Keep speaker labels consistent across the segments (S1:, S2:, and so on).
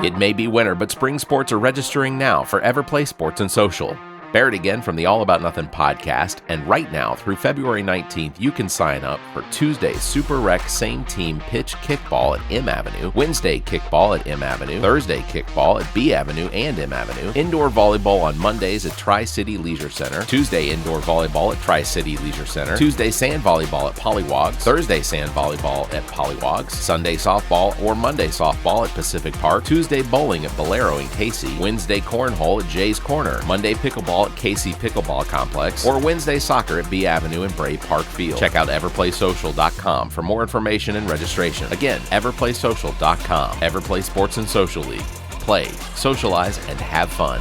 S1: It may be winter, but spring sports are registering now for Everplay Sports and Social. Barrett again from the All About Nothing podcast, and right now through February 19th, you can sign up for Tuesday's Super Rec Same Team Pitch Kickball at M Avenue, Wednesday Kickball at M Avenue, Thursday Kickball at B Avenue and M Avenue, Indoor Volleyball on Mondays at Tri-City Leisure Center, Tuesday Indoor Volleyball at Tri-City Leisure Center, Tuesday Sand Volleyball at Pollywogs, Thursday Sand Volleyball at Pollywogs, Sunday Softball or Monday Softball at Pacific Park, Tuesday Bowling at Bolero in Casey, Wednesday Cornhole at Jay's Corner, Monday Pickleball at Casey Pickleball Complex, or Wednesday Soccer at B Avenue and Bray Park Field. Check out everplaysocial.com for more information and registration. Again, everplaysocial.com. Everplay Sports and Social League. Play, socialize, and have fun.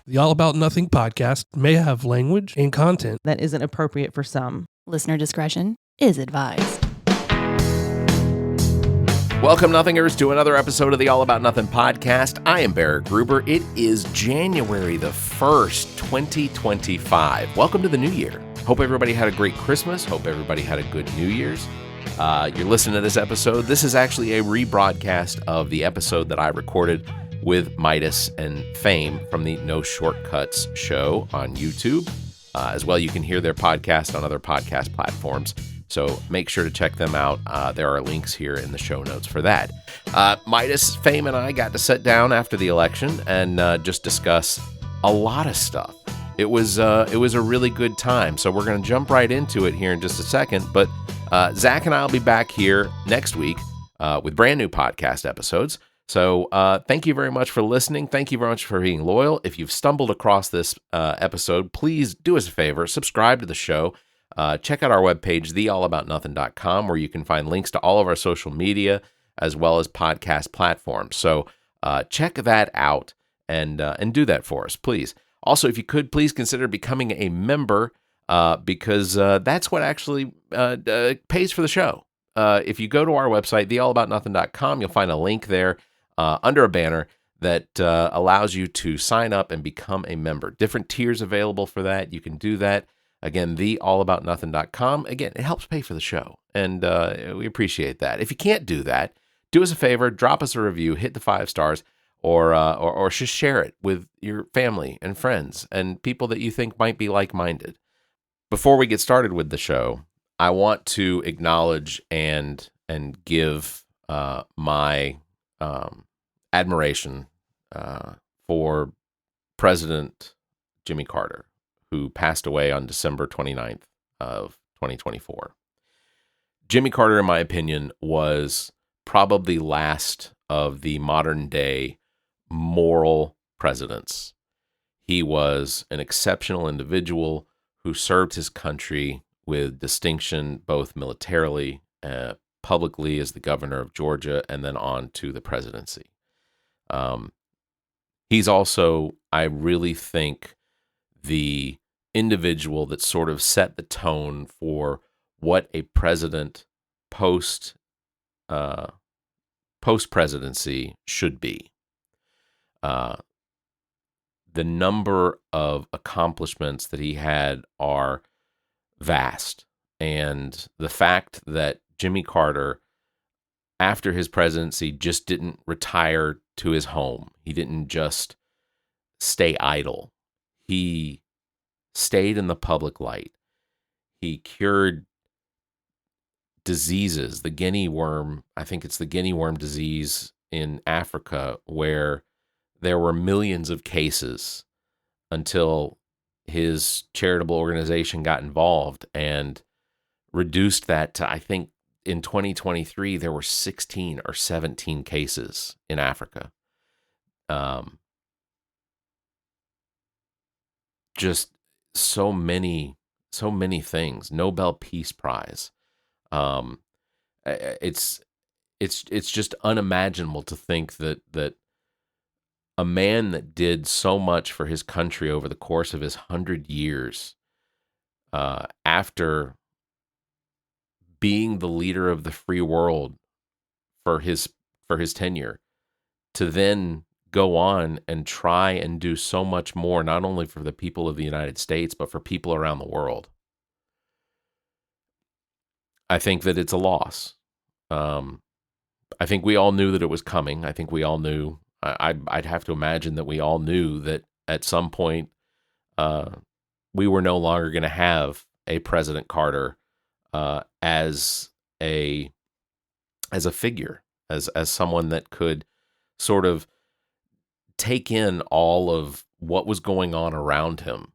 S2: The All About Nothing podcast may have language and content
S3: that isn't appropriate for some.
S4: Listener discretion is advised.
S1: Welcome, Nothingers, to another episode of the All About Nothing podcast. I am Barrett Gruber. It is January the 1st, 2025. Welcome to the new year. Hope everybody had a great Christmas. Hope everybody had a good New Year's. You're listening to this episode. This is actually a rebroadcast of the episode that I recorded with Midas and Fame from the No Shortcuts show on YouTube. As well, you can hear their podcast on other podcast platforms. So make sure to check them out. There are links here in the show notes for that. Midas, Fame, and I got to sit down after the election and just discuss a lot of stuff. It was a really good time. So we're going to jump right into it here in just a second. But Zach and I will be back here next week with brand new podcast episodes. So thank you very much for listening. Thank you very much for being loyal. If you've stumbled across this episode, please do us a favor, subscribe to the show. Check out our webpage, theallaboutnothing.com, where you can find links to all of our social media as well as podcast platforms. So check that out and do that for us, please. Also, if you could, please consider becoming a member because that's what actually pays for the show. If you go to our website, theallaboutnothing.com, you'll find a link there under a banner that allows you to sign up and become a member. Different tiers available for that. You can do that. Again, theallaboutnothing.com. Again, it helps pay for the show, and we appreciate that. If you can't do that, do us a favor, drop us a review, hit the 5 stars, or just share it with your family and friends and people that you think might be like-minded. Before we get started with the show, I want to acknowledge and give my admiration for President Jimmy Carter, who passed away on December 29th of 2024. Jimmy Carter, in my opinion, was probably last of the modern day moral presidents. He was an exceptional individual who served his country with distinction, both militarily, publicly as the governor of Georgia, and then on to the presidency. He's also, I really think, the individual that sort of set the tone for what a president post-presidency should be. The number of accomplishments that he had are vast, and the fact that Jimmy Carter, after his presidency, just didn't retire to his home. He didn't just stay idle. He stayed in the public light. He cured diseases, the guinea worm, I think it's the guinea worm disease in Africa, where there were millions of cases until his charitable organization got involved and reduced that to, I think, in 2023, there were 16 or 17 cases in Africa. Just so many things. Nobel Peace Prize. It's just unimaginable to think that a man that did so much for his country over the course of his 100 years, after being the leader of the free world for his tenure, to then go on and try and do so much more, not only for the people of the United States, but for people around the world. I think that it's a loss. I think we all knew that it was coming. I think we all knew. I'd have to imagine that we all knew that at some point we were no longer going to have a President Carter as a figure, as someone that could sort of take in all of what was going on around him,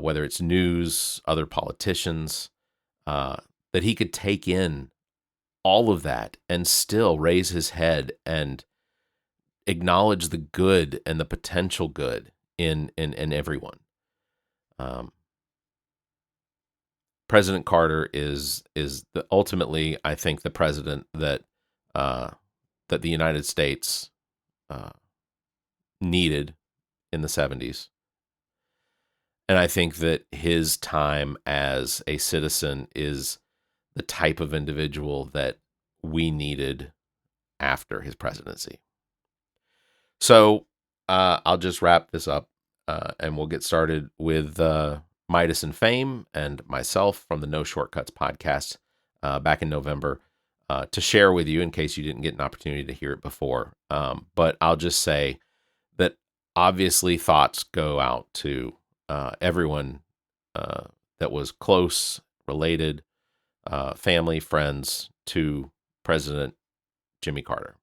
S1: whether it's news, other politicians, that he could take in all of that and still raise his head and acknowledge the good and the potential good in everyone. President Carter is ultimately, I think, the president that the United States needed in the 70s. And I think that his time as a citizen is the type of individual that we needed after his presidency. So I'll just wrap this up and we'll get started with Midas and Fame and myself from the No Shortcuts podcast back in November to share with you in case you didn't get an opportunity to hear it before. But I'll just say that obviously thoughts go out to everyone that was close, related, family, friends to President Jimmy Carter.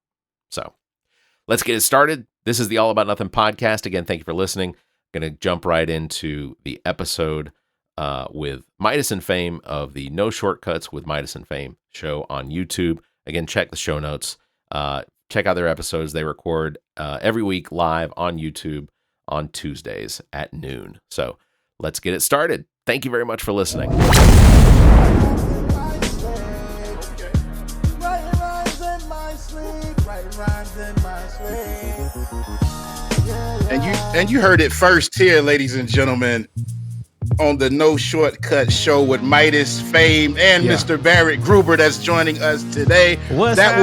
S1: So let's get it started. This is the All About Nothing podcast. Again, thank you for listening. I'm going to jump right into the episode with Midas and Fame of the No Shortcuts with Midas and Fame show on YouTube. Again, check the show notes. Check out their episodes. They record every week live on YouTube on Tuesdays at noon. So let's get it started. Thank you very much for listening.
S5: And you heard it first here, ladies and gentlemen, on the No Shortcut show with Midas, Fame, and Mr. Barrett Gruber that's joining us today. That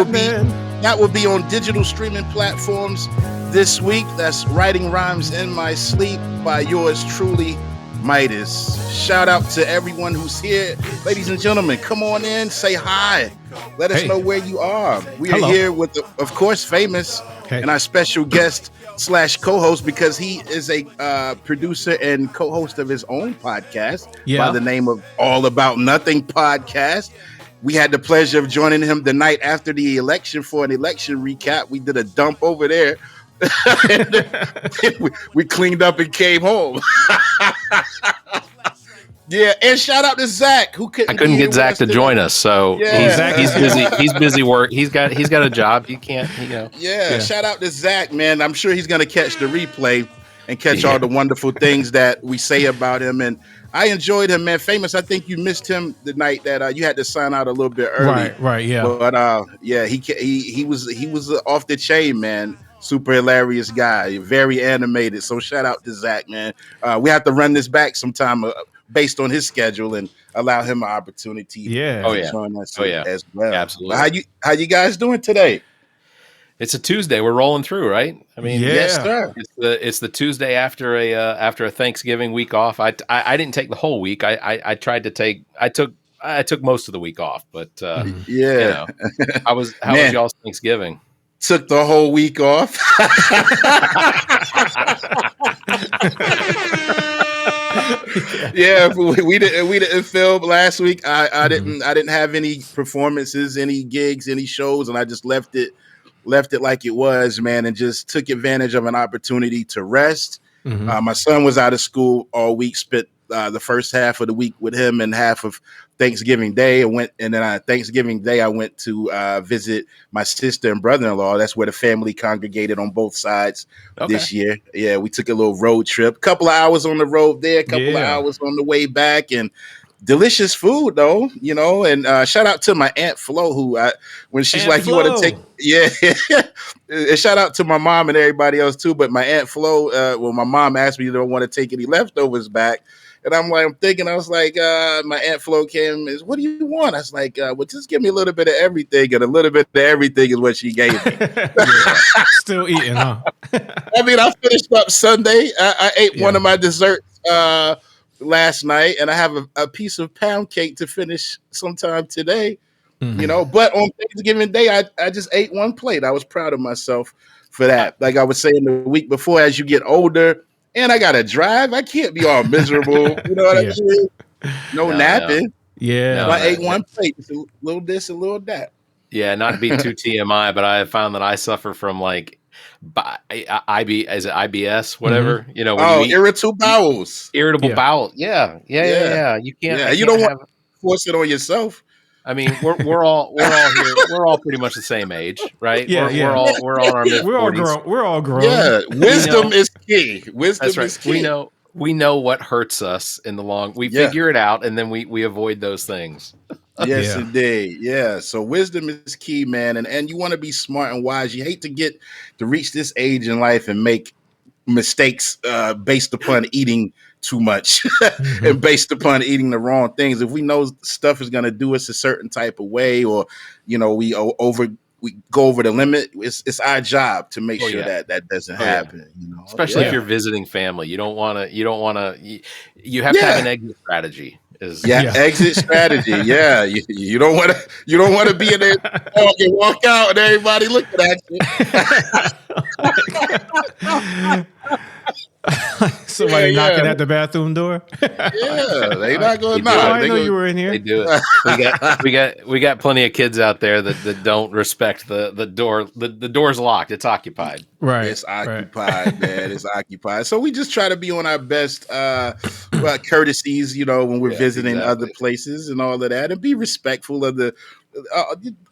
S5: will be on digital streaming platforms this week. That's Writing Rhymes in My Sleep by yours truly, Midas. Shout out to everyone who's here. Ladies and gentlemen, come on in, say hi. Let us know where you are. We are here with, of course, Famous and our special guest / co-host, because he is a producer and co-host of his own podcast by the name of All About Nothing podcast. We had the pleasure of joining him the night after the election for an election recap. We did a dump over there. we cleaned up and came home. Yeah, and shout out to Zach, who couldn't.
S1: I couldn't get Zach to join us, so he's busy. He's busy work. He's got a job. He can't.
S5: Shout out to Zach, man. I'm sure he's gonna catch the replay and catch all the wonderful things that we say about him. And I enjoyed him, man. Famous, I think you missed him the night that you had to sign out a little bit early.
S2: Right, yeah.
S5: But he was off the chain, man. Super hilarious guy, very animated. So shout out to Zach, man. We have to run this back sometime based on his schedule and allow him an opportunity to join us as well.
S1: Absolutely.
S5: How you guys doing today?
S1: It's a Tuesday. We're rolling through, right? I mean,
S5: yes, sir.
S1: It's the Tuesday after a Thanksgiving week off. I didn't take the whole week. I tried to take. I took most of the week off, but how was y'all's Thanksgiving?
S5: Took the whole week off. We didn't film last week. I didn't have any performances, any gigs, any shows, and I just left it like it was, man, and just took advantage of an opportunity to rest. My son was out of school all week, spent the first half of the week with him and half of Thanksgiving Day. Thanksgiving Day I went to visit my sister and brother-in-law. That's where the family congregated on both sides this year. Yeah, we took a little road trip. Couple of hours on the road there, couple of hours on the way back, and delicious food though, and shout out to my Aunt Flo, who when she's Aunt like, Flo. You want to take, and shout out to my mom and everybody else too. But my Aunt Flo, my mom asked me, you don't want to take any leftovers back. And I was like, my Aunt Flo came, what do you want? I was like, well, just give me a little bit of everything. And a little bit of everything is what she gave me.
S2: Still eating, huh?
S5: I mean, I finished up Sunday. I ate one of my desserts last night, and I have a piece of pound cake to finish sometime today. But on Thanksgiving Day, I just ate one plate. I was proud of myself for that. Like I was saying the week before, as you get older, and I got to drive, I can't be all miserable. You know what I mean? No napping.
S6: Yeah.
S5: So I ate one plate. It's a little this, a little that.
S1: Yeah, not to be too TMI, but I have found that I suffer from like IBS, whatever.
S6: Mm-hmm.
S1: You know, when you eat,
S5: irritable bowels.
S1: Irritable bowel. Yeah. You can't.
S5: Yeah, you don't want to force it on yourself.
S1: I mean, we're all here. We're all pretty much the same age, right? We're all in our mid-40s.
S6: We're all grown.
S5: Yeah, wisdom is key. Wisdom is key.
S1: We know what hurts us in the long. We figure it out, and then we avoid those things.
S5: Yes, indeed. Yeah. So wisdom is key, man. And you want to be smart and wise. You hate to reach this age in life and make mistakes based upon eating too much and based upon eating the wrong things. If we know stuff is going to do us a certain type of way, or, we go over the limit, it's our job to make sure that doesn't happen.
S1: Especially if you're visiting family, you have to have an exit strategy.
S5: Exit strategy. Yeah, you don't want to be in there and walk out and everybody looking at you.
S6: Somebody knocking at the bathroom door.
S5: Yeah, they not going to knock.
S6: I know you were in here.
S1: They do it. We got plenty of kids out there that don't respect the door. The door's locked. It's occupied.
S6: Right.
S5: It's occupied, man. It's occupied. So we just try to be on our best courtesies, when we're visiting other places and all of that, and be respectful of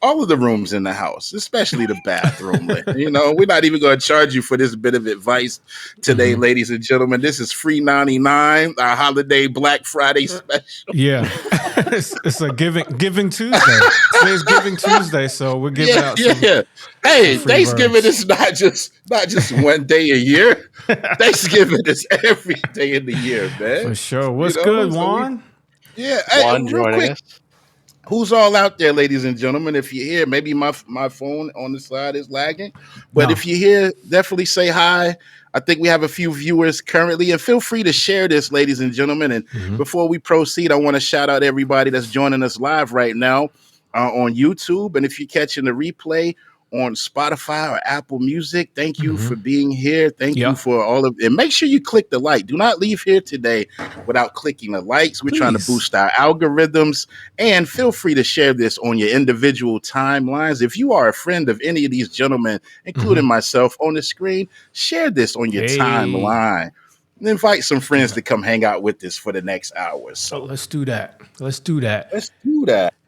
S5: all of the rooms in the house, especially the bathroom. We're not even going to charge you for this bit of advice today, ladies and gentlemen. This is free 99, our holiday Black Friday special.
S6: Yeah, it's a giving Tuesday. Today's Giving Tuesday, so we're giving out.
S5: Hey, Thanksgiving is not just one day a year. Thanksgiving is every day of the year, man.
S6: For sure. What's good, Juan?
S1: Juan joining us.
S5: Who's all out there, ladies and gentlemen? If you're here, maybe my phone on the side is lagging. But if you're here, definitely say hi. I think we have a few viewers currently. And feel free to share this, ladies and gentlemen. And before we proceed, I want to shout out everybody that's joining us live right now on YouTube. And if you're catching the replay on Spotify or Apple Music, thank you for being here. Thank you for all of it. And make sure you click the like. Do not leave here today without clicking the likes. We're trying to boost our algorithms. And feel free to share this on your individual timelines. If you are a friend of any of these gentlemen, including myself on the screen, share this on your timeline. And invite some friends to come hang out with us for the next hour. So
S6: let's do that.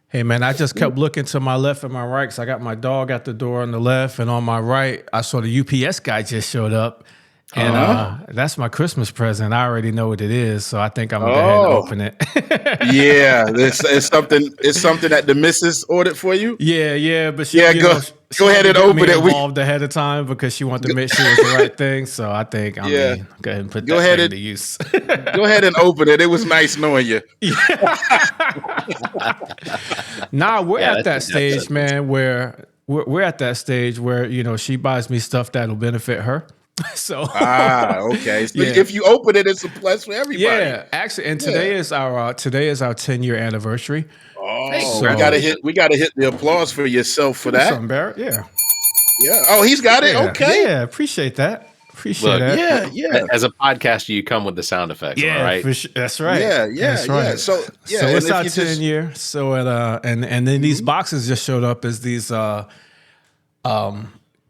S6: Hey, man, I just kept looking to my left and my right because I got my dog at the door on the left, and on my right, I saw the UPS guy just showed up, and that's my Christmas present. I already know what it is, so I think I'm going to go ahead and open it.
S5: It's something that the missus ordered for you?
S6: Yeah, but she
S5: go ahead and open it.
S6: Involved ahead of time because she wanted to make sure it was the right thing, so I think go ahead and put that thing to use.
S5: Go ahead and open it. It was nice knowing you.
S6: Nah, we're at that stage, man, where we're at that stage where, she buys me stuff that'll benefit her. So
S5: okay. So if you open it, it's a plus for everybody.
S6: Yeah, actually, and today is our 10-year anniversary.
S5: Oh, so we gotta hit the applause for yourself for that.
S6: Something, Barrett. Yeah.
S5: Oh, he's got it. Okay.
S6: Yeah, appreciate that. That.
S5: Yeah.
S1: As a podcaster, you come with the sound effects.
S6: Yeah,
S1: right?
S6: That's right.
S5: That's right. So
S6: it's our 10 year. So and then these boxes just showed up as these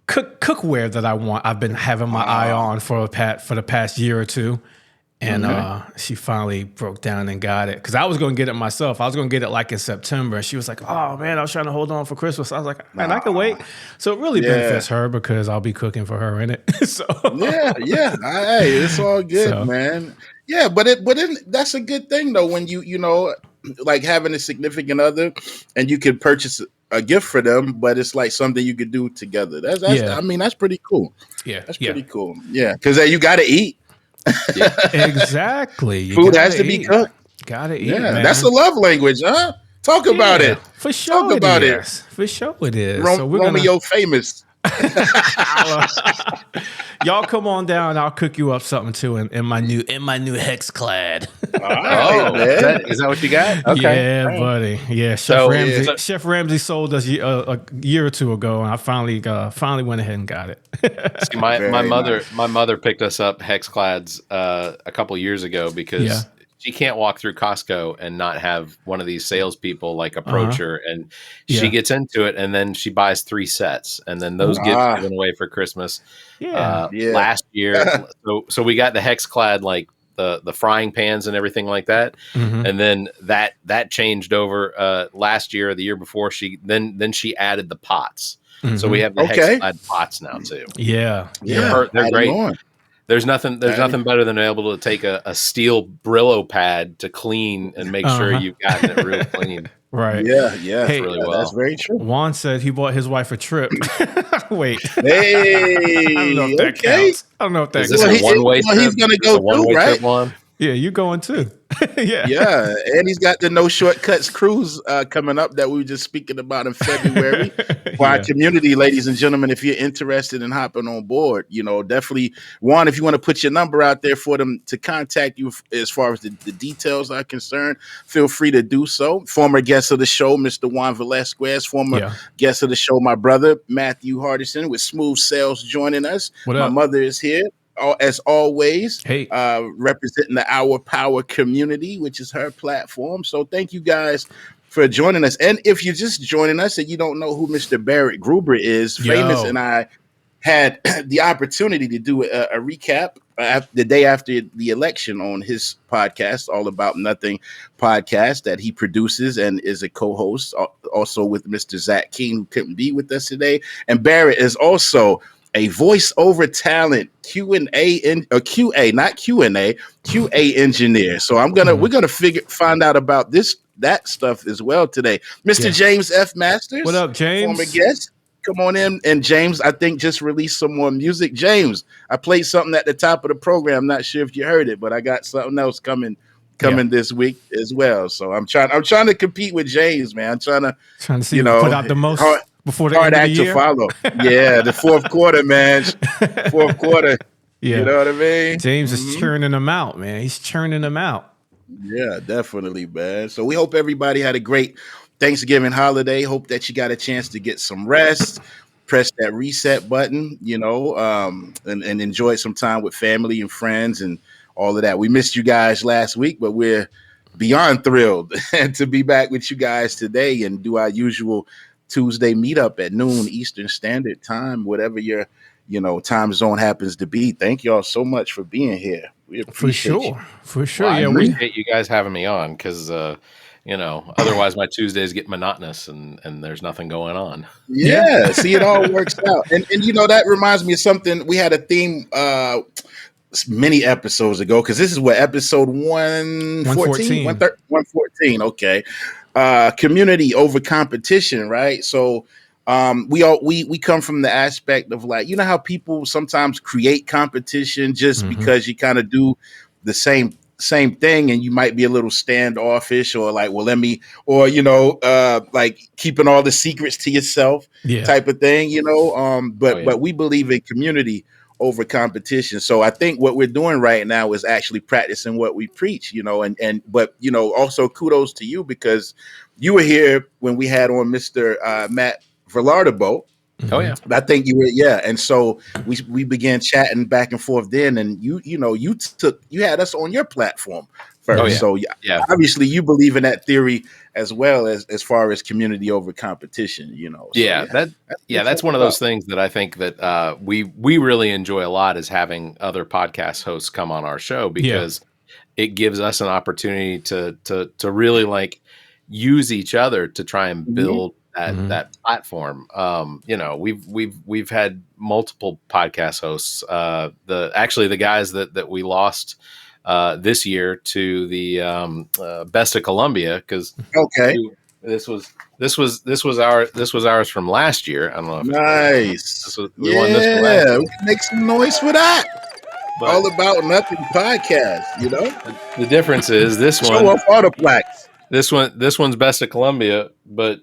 S6: cookware that I've been having my eye on for the past year or two. And she finally broke down and got it. Because I was going to get it myself. I was going to get it like in September. And she was like, oh, man, I was trying to hold on for Christmas. I was like, man, I can wait. So it really benefits her because I'll be cooking for her in it. So
S5: Hey, it's all good, man. Yeah, but that's a good thing, though, when you like having a significant other and you can purchase a gift for them, but it's like something you could do together. I mean, that's pretty cool.
S6: Yeah.
S5: That's pretty cool. Yeah, because you got to eat.
S6: Yeah. Exactly.
S5: Food has to be cooked.
S6: Gotta eat.
S5: Yeah,
S6: man.
S5: that's a love language, huh? Talk about it.
S6: For sure.
S5: Talk about it.
S6: For sure it is.
S5: Romeo famous.
S6: Y'all come on down. I'll cook you up something too in my new hex clad.
S5: All right,
S1: is that what you got? Okay.
S6: Yeah, buddy. Yeah, Chef Ramsay sold us a year or two ago, and I finally went ahead and got it.
S1: See, my mother picked us up Hexclads a couple years ago because she can't walk through Costco and not have one of these salespeople like approach her, and she gets into it, and then she buys 3 sets, and then those get given away for Christmas. Last year, so we got the Hexclad like the frying pans and everything like that, and then that changed over last year or the year before. She added the pots. So we have the Hexclad pots now too.
S6: Yeah.
S1: They're great. There's nothing better than able to take a steel Brillo pad to clean and make sure you've gotten it real clean.
S6: Right.
S5: Yeah.
S6: Hey,
S5: really well. That's very true.
S6: Juan said he bought his wife a trip. Wait.
S5: Hey.
S6: I don't know if that counts. I don't know if that
S1: Is this a one-way trip?
S5: He's going to go too, right?
S1: Trip,
S6: yeah, you going too.
S5: Yeah. And he's got the No Shortcuts cruise coming up that we were just speaking about in February. For our community, ladies and gentlemen, if you're interested in hopping on board, definitely, Juan, if you want to put your number out there for them to contact you as far as the details are concerned, feel free to do so. Former guest of the show, Mr. Juan Velasquez, former guest of the show, my brother, Matthew Hardison with Smooth Sales joining us. My mother is here. As always, representing the Our Power community, which is her platform. So thank you guys for joining us. And if you're just joining us and you don't know who Mr. Barrett Gruber is, Famous and I had the opportunity to do a recap the day after the election on his podcast, All About Nothing podcast that he produces and is a co-host, also with Mr. Zach King, who couldn't be with us today. And Barrett is also a voiceover talent QA engineer. So we're gonna find out about that stuff as well today. Mr. James F. Masters.
S6: What up, James?
S5: Former guest. Come on in. And James, I think, just released some more music. James, I played something at the top of the program. I'm not sure if you heard it, but I got something else coming this week as well. So I'm trying to compete with James, man. I'm trying to see
S6: put out the most before the end of the year.
S5: To follow. Yeah, the fourth quarter, man. Fourth quarter.
S6: Yeah.
S5: You know what I mean?
S6: James is churning them out, man. He's churning them out.
S5: Yeah, definitely, man. So we hope everybody had a great Thanksgiving holiday. Hope that you got a chance to get some rest, press that reset button, and enjoy some time with family and friends and all of that. We missed you guys last week, but we're beyond thrilled to be back with you guys today and do our usual Tuesday meetup at noon Eastern Standard Time, whatever your time zone happens to be. Thank y'all so much for being here. We appreciate you.
S6: For sure.
S1: Well, I appreciate you guys having me on because otherwise my Tuesdays get monotonous and there's nothing going on.
S5: Yeah, see, it all works out. And that reminds me of something. We had a theme many episodes ago, because this is what, episode 114? 114, okay. Community over competition, right? So we come from the aspect of like, how people sometimes create competition just because you kind of do the same thing, and you might be a little standoffish or like, well, let me, or like keeping all the secrets to yourself type of thing, but we believe in community over competition. So I think what we're doing right now is actually practicing what we preach, but also kudos to you, because you were here when we had on Mr. Matt Velardo.
S1: Oh yeah,
S5: I think you were, and so we began chatting back and forth then, and you had us on your platform first.
S1: Oh, yeah.
S5: So obviously you believe in that theory as well as far as community over competition. So,
S1: that's one of those things that I think that we really enjoy a lot, is having other podcast hosts come on our show, because it gives us an opportunity to really like use each other to try and build that platform. We've had multiple podcast hosts. The guys that we lost this year to the Best of Columbia, because this was ours from last year. I don't know if
S5: nice.
S1: We won this one last year.
S5: We can make some noise for that. But All About Nothing podcast.
S1: The difference is this one.
S5: Show off all the plaques.
S1: This one's Best of Columbia, but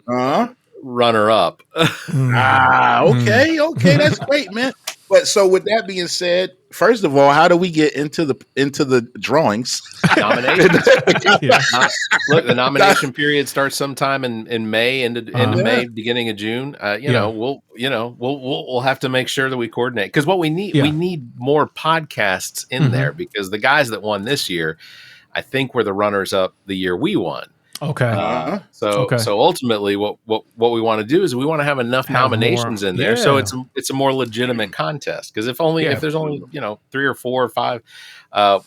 S1: runner up.
S5: Okay, that's great, man. But so with that being said, first of all, how do we get into the drawings?
S1: Nominations. Look, the nomination period starts sometime in May, end of May, beginning of June. We'll have to make sure that we coordinate, because what we need more podcasts in there, because the guys that won this year, I think, were the runners up the year we won.
S6: Okay.
S1: So ultimately, what we want to do is we want to have enough nominations in there, so it's a more legitimate contest. Because if there's only 3 or 4 or 5,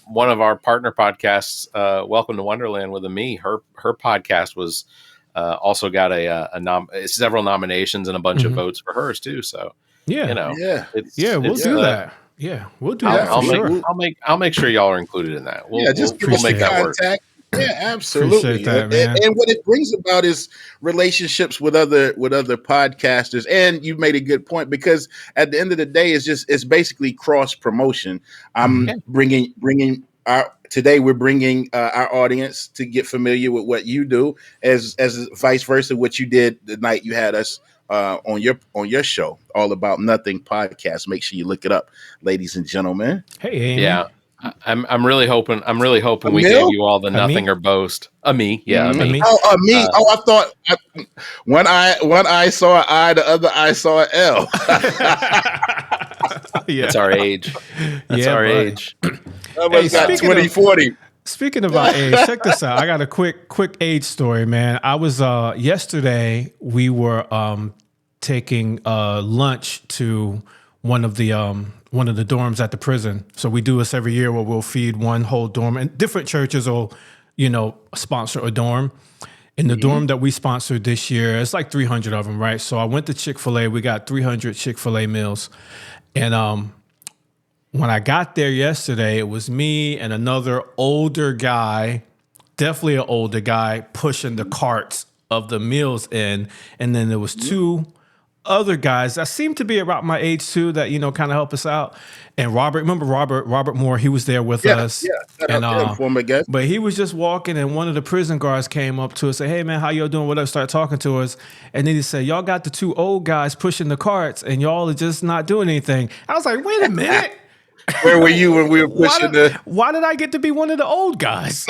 S1: one of our partner podcasts, Welcome to Wonderland with Ami, her podcast was also got several nominations and a bunch of votes for hers too. So
S6: we'll do that. Yeah, we'll do that.
S1: I'll make sure y'all are included in that. We'll make that work.
S5: Yeah, absolutely.
S6: That,
S5: and what it brings about is relationships with other podcasters. And you made a good point, because at the end of the day, it's basically cross promotion. I'm bringing today we're bringing our audience to get familiar with what you do, as vice versa, what you did the night you had us on your show, All About Nothing podcast. Make sure you look it up, ladies and gentlemen.
S6: Hey, Amy.
S1: Yeah. I'm really hoping we gave you all the nothing or boast. Ami.
S5: Ami. I thought one eye saw an I, the other eye saw an L.
S1: It's our age. Our age.
S5: Hey, got 2040.
S6: Speaking of our age, check this out. I got a quick age story, man. I was yesterday. We were taking lunch to one of the dorms at the prison. So we do this every year, where we'll feed one whole dorm, and different churches will, sponsor a dorm. In the dorm that we sponsored this year, it's like 300 of them, right? So I went to Chick-fil-A. We got 300 Chick-fil-A meals. And when I got there yesterday, it was me and another older guy, definitely an older guy, pushing the carts of the meals in. And then there was 2 other guys that seemed to be about my age too, that kind of help us out. And Robert Moore, he was there with us.
S5: Former guest.
S6: But he was just walking, and one of the prison guards came up to us, say, "Hey man, how y'all doing?" Whatever, start talking to us, and then he said, "Y'all got the 2 old guys pushing the carts, and y'all are just not doing anything." I was like, "Wait a minute."
S5: Where were you when we were pushing
S6: Why did I get to be one of the old guys?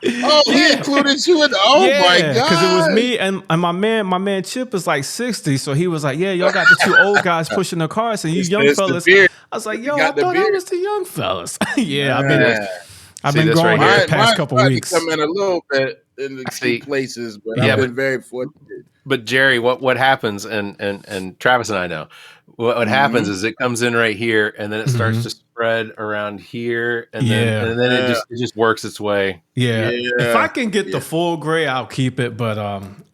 S5: He included you in the my God.
S6: Because it was me and my man Chip is like 60, so he was like, "Yeah, y'all got the 2 old guys pushing the cars, and you young fellas." I was like, "Yo, I thought I was the young fellas." I've been growing here the past couple weeks.
S5: Come in a little bit in the key places, but I've been very fortunate.
S1: But Jerry, what happens, and Travis and I know, what happens is it comes in right here, and then it starts to spread around here, and then it just works its way.
S6: Yeah. If I can get the full gray, I'll keep it. But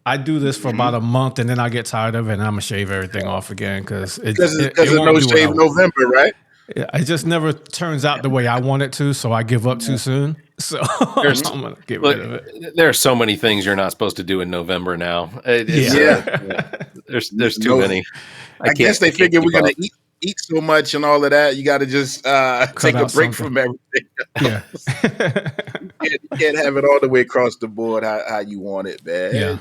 S6: I do this for about a month, and then I get tired of it, and I'm gonna shave everything off again because it's
S5: no shave November, right?
S6: It just never turns out the way I want it to, so I give up too soon. So I'm gonna get rid of it.
S1: There are so many things you're not supposed to do in November now. There's too many.
S5: I guess they figure we're gonna eat so much and all of that. You got to just take a break from everything.
S6: Yeah,
S5: you can't have it all the way across the board how you want it, man.
S6: Yeah.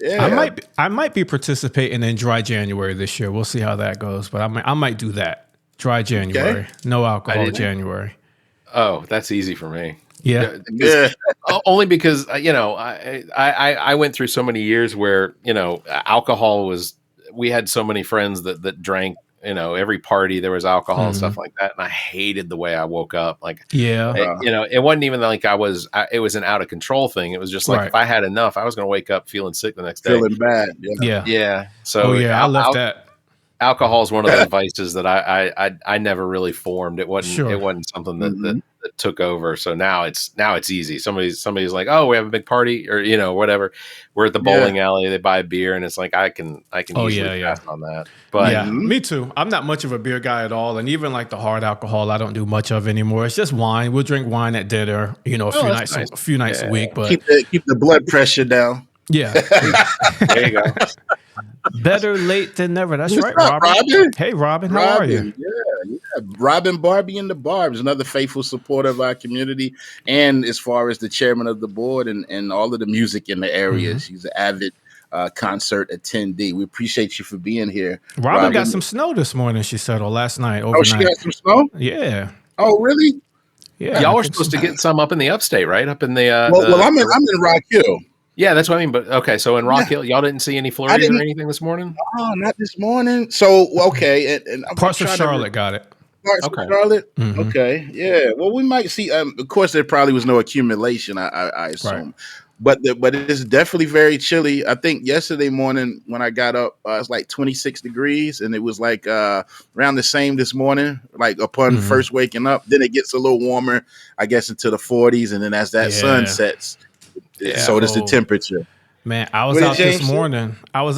S5: Yeah.
S6: I might be participating in Dry January this year. We'll see how that goes, but I might do that. Dry January, no alcohol January.
S1: Oh, that's easy for me.
S6: Yeah.
S1: Only because I went through so many years where alcohol was. We had so many friends that drank. Every party there was alcohol and stuff like that, and I hated the way I woke up. It wasn't even like it was an out of control thing. It was just like if I had enough, I was going to wake up feeling sick the next day,
S5: feeling bad.
S1: Yeah. So
S6: I left that.
S1: Alcohol is one of those vices that I never really formed. It wasn't something that took over. So now it's easy. Somebody's like, "Oh, we have a big party," or whatever. We're at the bowling alley. They buy a beer, and it's like I can easily pass on that. But
S6: me too. I'm not much of a beer guy at all, and even like the hard alcohol, I don't do much of anymore. It's just wine. We'll drink wine at dinner, a few nights a week. But
S5: keep the blood pressure down.
S6: Yeah,
S1: there you go.
S6: Better late than never. That's
S5: What's
S6: right,
S5: up,
S6: Robin. Hey, Robin, how are you?
S5: Yeah. Robin Barbie and the Barbs, another faithful supporter of our community, and as far as the chairman of the board and all of the music in the area, she's an avid concert attendee. We appreciate you for being here.
S6: Robin got some snow this morning, she said, or last night, overnight.
S5: Oh, she got some snow?
S6: Yeah.
S5: Oh, really?
S6: Yeah.
S1: Y'all were supposed to get some up in the upstate, right? Up in the
S5: well, I'm in Rock Hill.
S1: Yeah, that's what I mean. But okay, so in Rock Hill, y'all didn't see any flurries or anything this morning?
S5: Oh, not this morning. So okay, and
S6: parts of Charlotte got it.
S5: Parts of Charlotte. Mm-hmm. Okay, yeah. Well, we might see. Of course, there probably was no accumulation. I assume, right. but it's definitely very chilly. I think yesterday morning when I got up, it's like 26 degrees, and it was like around the same this morning. Like upon first waking up, then it gets a little warmer, I guess, into the 40s, and then as that sun sets, so does the temperature.
S6: Man, I was out this morning. I was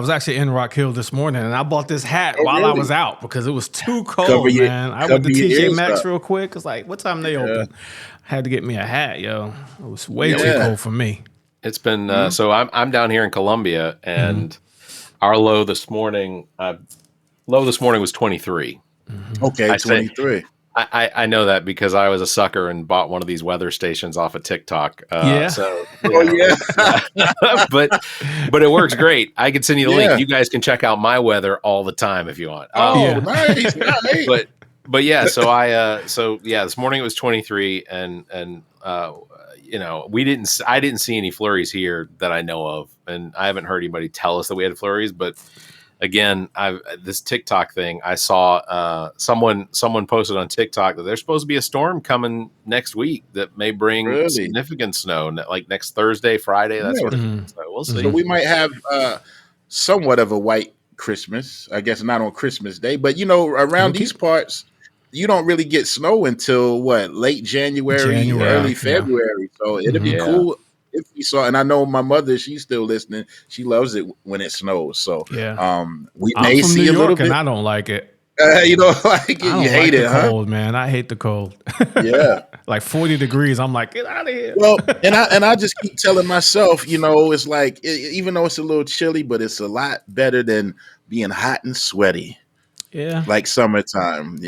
S6: actually in Rock Hill this morning, and I bought this hat while I was out because it was too cold, man. I went to TJ Maxx real quick. It's like, what time they open? I had to get me a hat, yo. It was way too cold for me.
S1: It's been so I'm down here in Columbia, and our low this morning was 23.
S5: Okay, 23.
S1: I know that because I was a sucker and bought one of these weather stations off of TikTok. So, but it works great. I can send you the link. You guys can check out my weather all the time if you want.
S5: Nice.
S1: But yeah, so this morning it was 23, and I didn't see any flurries here that I know of, and I haven't heard anybody tell us that we had flurries, but. Again, this TikTok thing, I saw someone posted on TikTok that there's supposed to be a storm coming next week that may bring significant snow, like next Thursday, Friday, that sort of thing. So we'll see.
S5: So we might have somewhat of a white Christmas, I guess not on Christmas Day, but around these parts, you don't really get snow until late January, early February. So it'd be cool. If we saw, and I know my mother, she's still listening. She loves it when it snows. So, we may see a little bit.
S6: And I don't like it.
S5: You don't like it. You hate it, huh?
S6: Cold, man. I hate the cold.
S5: Yeah,
S6: like 40 degrees. I'm like, get out of here.
S5: Well, and I just keep telling myself, it's like even though it's a little chilly, but it's a lot better than being hot and sweaty.
S6: Yeah,
S5: like summertime.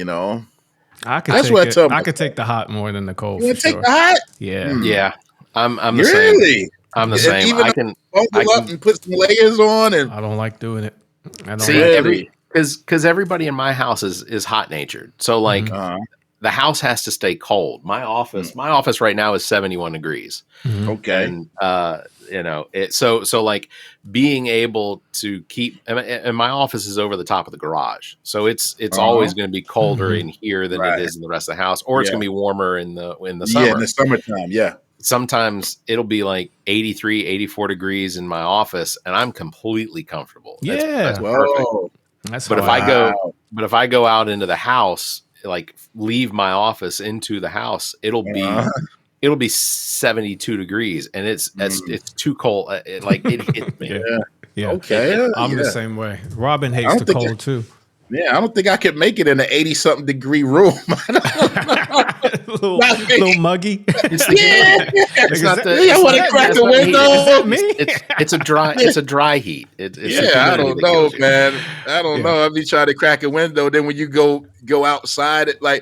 S6: I could take the hot more than the cold.
S5: You take the hot?
S6: Yeah,
S1: yeah. I'm the same.
S5: Really?
S1: I'm the same.
S5: I can bundle up and put some layers on, and
S6: I don't like doing it. I don't
S1: see because everybody in my house is hot natured. So like the house has to stay cold. My office right now is 71 degrees.
S5: Okay,
S1: and so like being able to keep and my office is over the top of the garage, so it's always going to be colder in here than it is in the rest of the house, or it's going to be warmer in the summer.
S5: Yeah, in the summertime. Yeah.
S1: Sometimes it'll be like 83, 84 degrees in my office, and I'm completely comfortable. That's perfect. But if I go out into the house, like leave my office into the house, it'll be 72 degrees, and it's too cold. It hits me.
S6: Yeah.
S5: Okay.
S6: I'm the same way. Robin hates the cold too.
S5: Yeah, I don't think I could make it in an 80-something degree room.
S6: little muggy.
S1: It's not the.
S5: I want to crack the
S1: window. It's a dry heat.
S5: I don't know, man. I don't know. I'll be trying to crack a window. Then when you go outside, a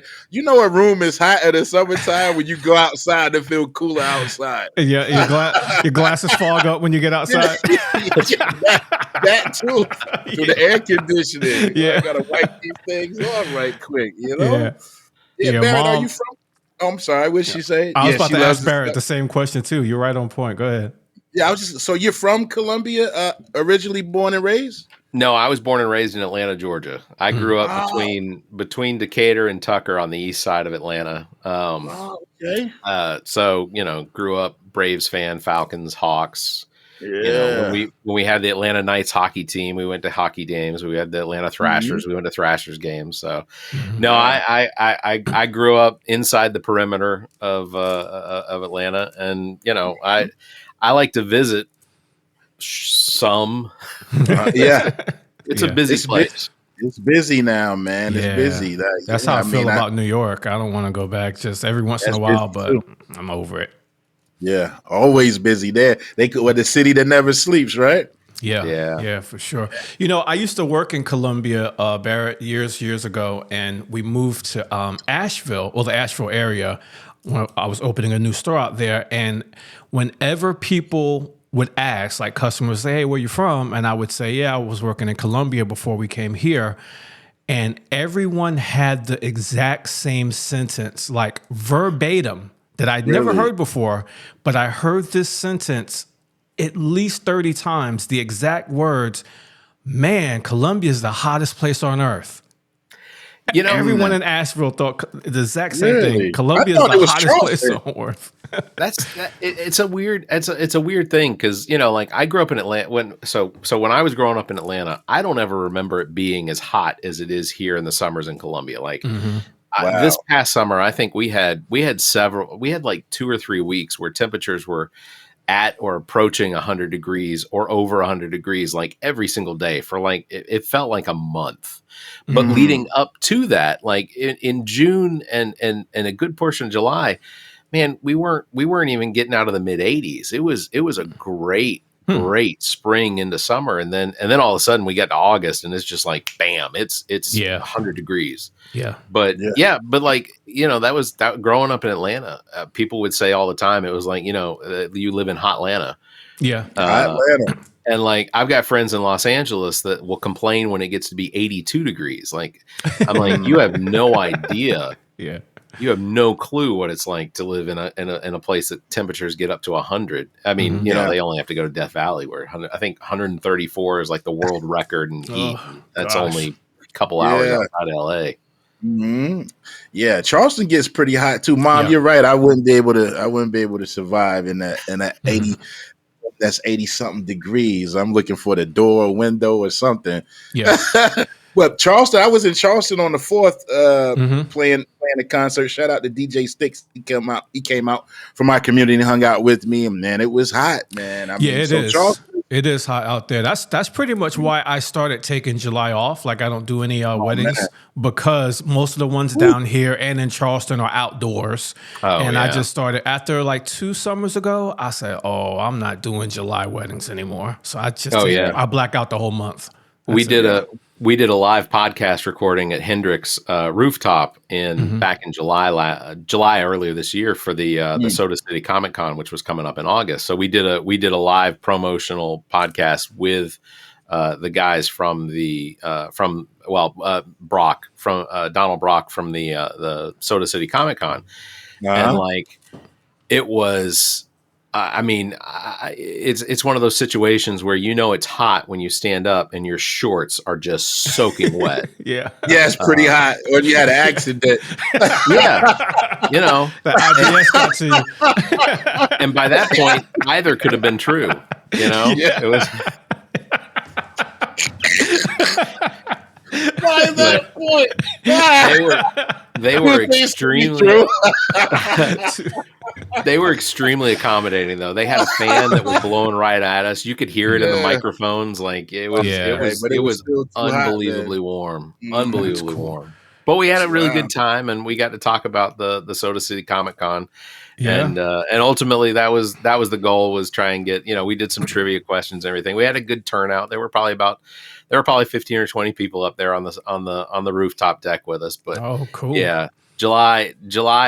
S5: room is hot in the summertime. When you go outside, it feel cooler outside.
S6: Yeah, your glasses fog up when you get outside.
S5: that too. Through the air conditioning. I gotta wipe these things off right quick. Yeah, Barrett, are you from? Oh, I'm sorry. What'd she say?
S6: I was about to ask Barrett the same question too. You're right on point. Go ahead.
S5: Yeah, so you're from Columbia, originally born and raised?
S1: No, I was born and raised in Atlanta, Georgia. I grew up between Decatur and Tucker on the east side of Atlanta.
S5: Okay.
S1: So grew up Braves fan, Falcons, Hawks.
S5: Yeah.
S1: When we had the Atlanta Knights hockey team, we went to hocky games. We had the Atlanta Thrashers. We went to Thrashers games. So, no, I grew up inside the perimeter of Atlanta, and I like to visit some. It's a busy place.
S5: It's busy now, man. It's busy.
S6: That's how I feel about New York. I don't want to go back just every once in a while, but I'm over it.
S5: Yeah, always busy there. The city that never sleeps, right?
S6: Yeah, for sure. I used to work in Columbia, Barrett, years ago, and we moved to Asheville, the Asheville area, when I was opening a new store out there. And whenever people would ask, like customers say, hey, where you from? And I would say, yeah, I was working in Colombia before we came here. And everyone had the exact same sentence, like verbatim, that I'd never heard before. But I heard this sentence at least 30 times, the exact words, man, Colombia is the hottest place on earth.
S1: You know,
S6: Everyone in Asheville thought the exact same thing.
S5: Really?
S6: Colombia
S5: I
S6: is
S5: thought
S6: the
S5: it was
S6: hottest place
S5: Charleston.
S6: on earth.
S1: it's a weird thing because like I grew up in Atlanta when I was growing up in Atlanta, I don't ever remember it being as hot as it is here in the summers in Columbia. Like this past summer, I think we had like 2 or 3 weeks where temperatures were at or approaching 100 degrees or over 100 degrees like every single day for like it felt like a month. But leading up to that, like in June and a good portion of July, man, we weren't even getting out of the mid 80s. It was a great spring into summer, and then all of a sudden we get to August and it's just like bam, it's 100 degrees.
S6: Yeah.
S1: But but like, that growing up in Atlanta, people would say all the time, it was like, you live in hot Atlanta.
S6: Yeah.
S5: Atlanta.
S1: And like, I've got friends in Los Angeles that will complain when it gets to be 82 degrees. Like, I'm like, you have no idea.
S6: Yeah.
S1: You have no clue what it's like to live in a place that temperatures get up to 100. I mean, they only have to go to Death Valley where I think 134 is like the world record in heat. That's only a couple hours outside of LA.
S5: Yeah, Charleston gets pretty hot too. Mom, you're right. I wouldn't be able to survive in that 80. That's 80 something degrees. I'm looking for the door, window, or something.
S6: Yeah.
S5: Well, Charleston, I was in Charleston on the 4th, playing a concert. Shout out to DJ Sticks. He came out from my community and hung out with me. And man, it was hot, man. I mean,
S6: it is.
S5: Charleston,
S6: it is hot out there. That's pretty much why I started taking July off. Like I don't do any weddings because most of the ones down here and in Charleston are outdoors. I just started after like 2 summers ago. I said, "Oh, I'm not doing July weddings anymore." So I just I black out the whole month.
S1: We did a live podcast recording at Hendrix rooftop back in July earlier this year for the Soda City Comic Con, which was coming up in August. So we did a live promotional podcast with the guys from Donald Brock from the Soda City Comic Con, and like it was. I mean, it's one of those situations where it's hot when you stand up and your shorts are just soaking wet.
S5: Yeah, it's pretty hot. Or you had an accident.
S6: The IBS got to you.
S1: And by that point, either could have been true. It was.
S5: By that point,
S1: they were extremely. They were extremely accommodating, though. They had a fan that was blowing right at us. You could hear it in the microphones. Like it was unbelievably warm, unbelievably warm. But we had a really good time, and we got to talk about the Soda City Comic Con. Yeah. And ultimately that was the goal, was try and get, we did some trivia questions and everything. We had a good turnout. There were probably 15 or 20 people up there on the rooftop deck with us. But
S6: cool.
S1: Yeah. July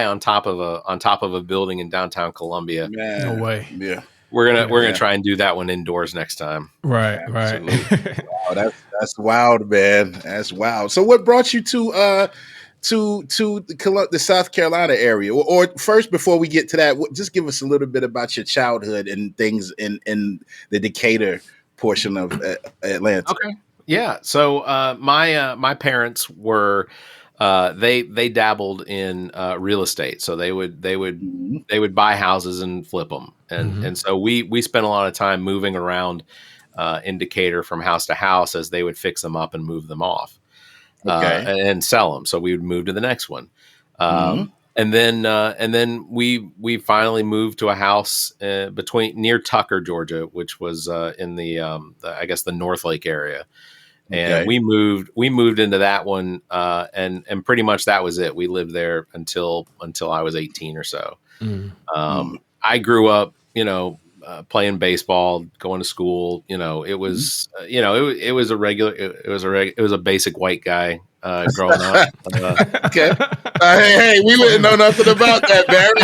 S1: on top of a building in downtown Columbia.
S6: Man. No way.
S5: Yeah.
S1: We're gonna try and do that one indoors next time.
S6: Right.
S5: Wow, that's wild, man. That's wild. So what brought you to the South Carolina area? Or first, before we get to that, just give us a little bit about your childhood and things in the Decatur portion of Atlanta.
S1: Okay. Yeah. So my parents were they dabbled in real estate. So they would buy houses and flip them. And so we spent a lot of time moving around in Decatur from house to house as they would fix them up and move them off. And sell them. So we would move to the next one. And then we finally moved to a house near Tucker, Georgia, which was in the I guess the North Lake area. And we moved into that one, and pretty much that was it. We lived there until I was 18 or so. I grew up, playing baseball, going to school. It was it was a regular it was a basic white guy growing up.
S5: Okay. Hey, we wouldn't know nothing about that, Barry.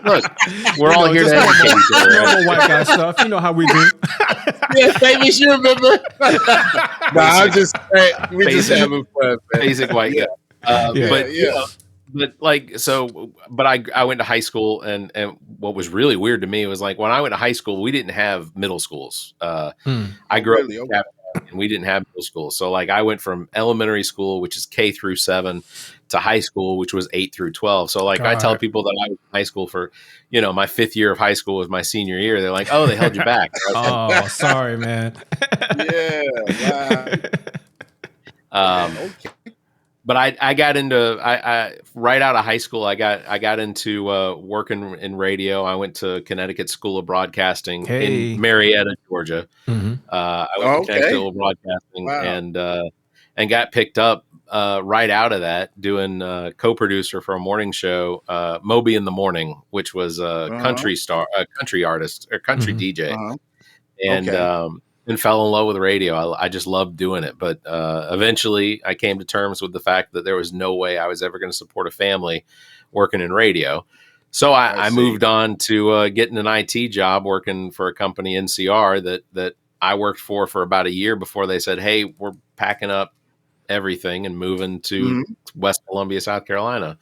S1: Look, we're all here to educate each other.
S6: Normal white guy stuff. You know how we do.
S5: Yeah, famous, you remember? I'm just we just having fun, man.
S1: Basic white guy. But I went to high school, and what was really weird to me was like when I went to high school, we didn't have middle schools. I grew up in California, and we didn't have middle school. So like I went from elementary school, which is K through 7, to high school, which was 8 through 12. So like I tell people that I was in high school for, my 5th year of high school was my senior year. They're like, oh, they held you back.
S6: Oh, sorry, man.
S5: Yeah. Wow.
S1: Okay. But I got into I right out of high school. I got into working in radio. I went to Connecticut School of Broadcasting in Marietta, Georgia.
S6: Mm-hmm.
S1: I went to Connecticut School of Broadcasting and got picked up right out of that doing co-producer for a morning show, Moby in the Morning, which was a country artist or country DJ, and fell in love with radio. I just loved doing it. But eventually I came to terms with the fact that there was no way I was ever going to support a family working in radio. So I moved on to getting an IT job working for a company, NCR, that I worked for about a year before they said, hey, we're packing up everything and moving to West Columbia, South Carolina.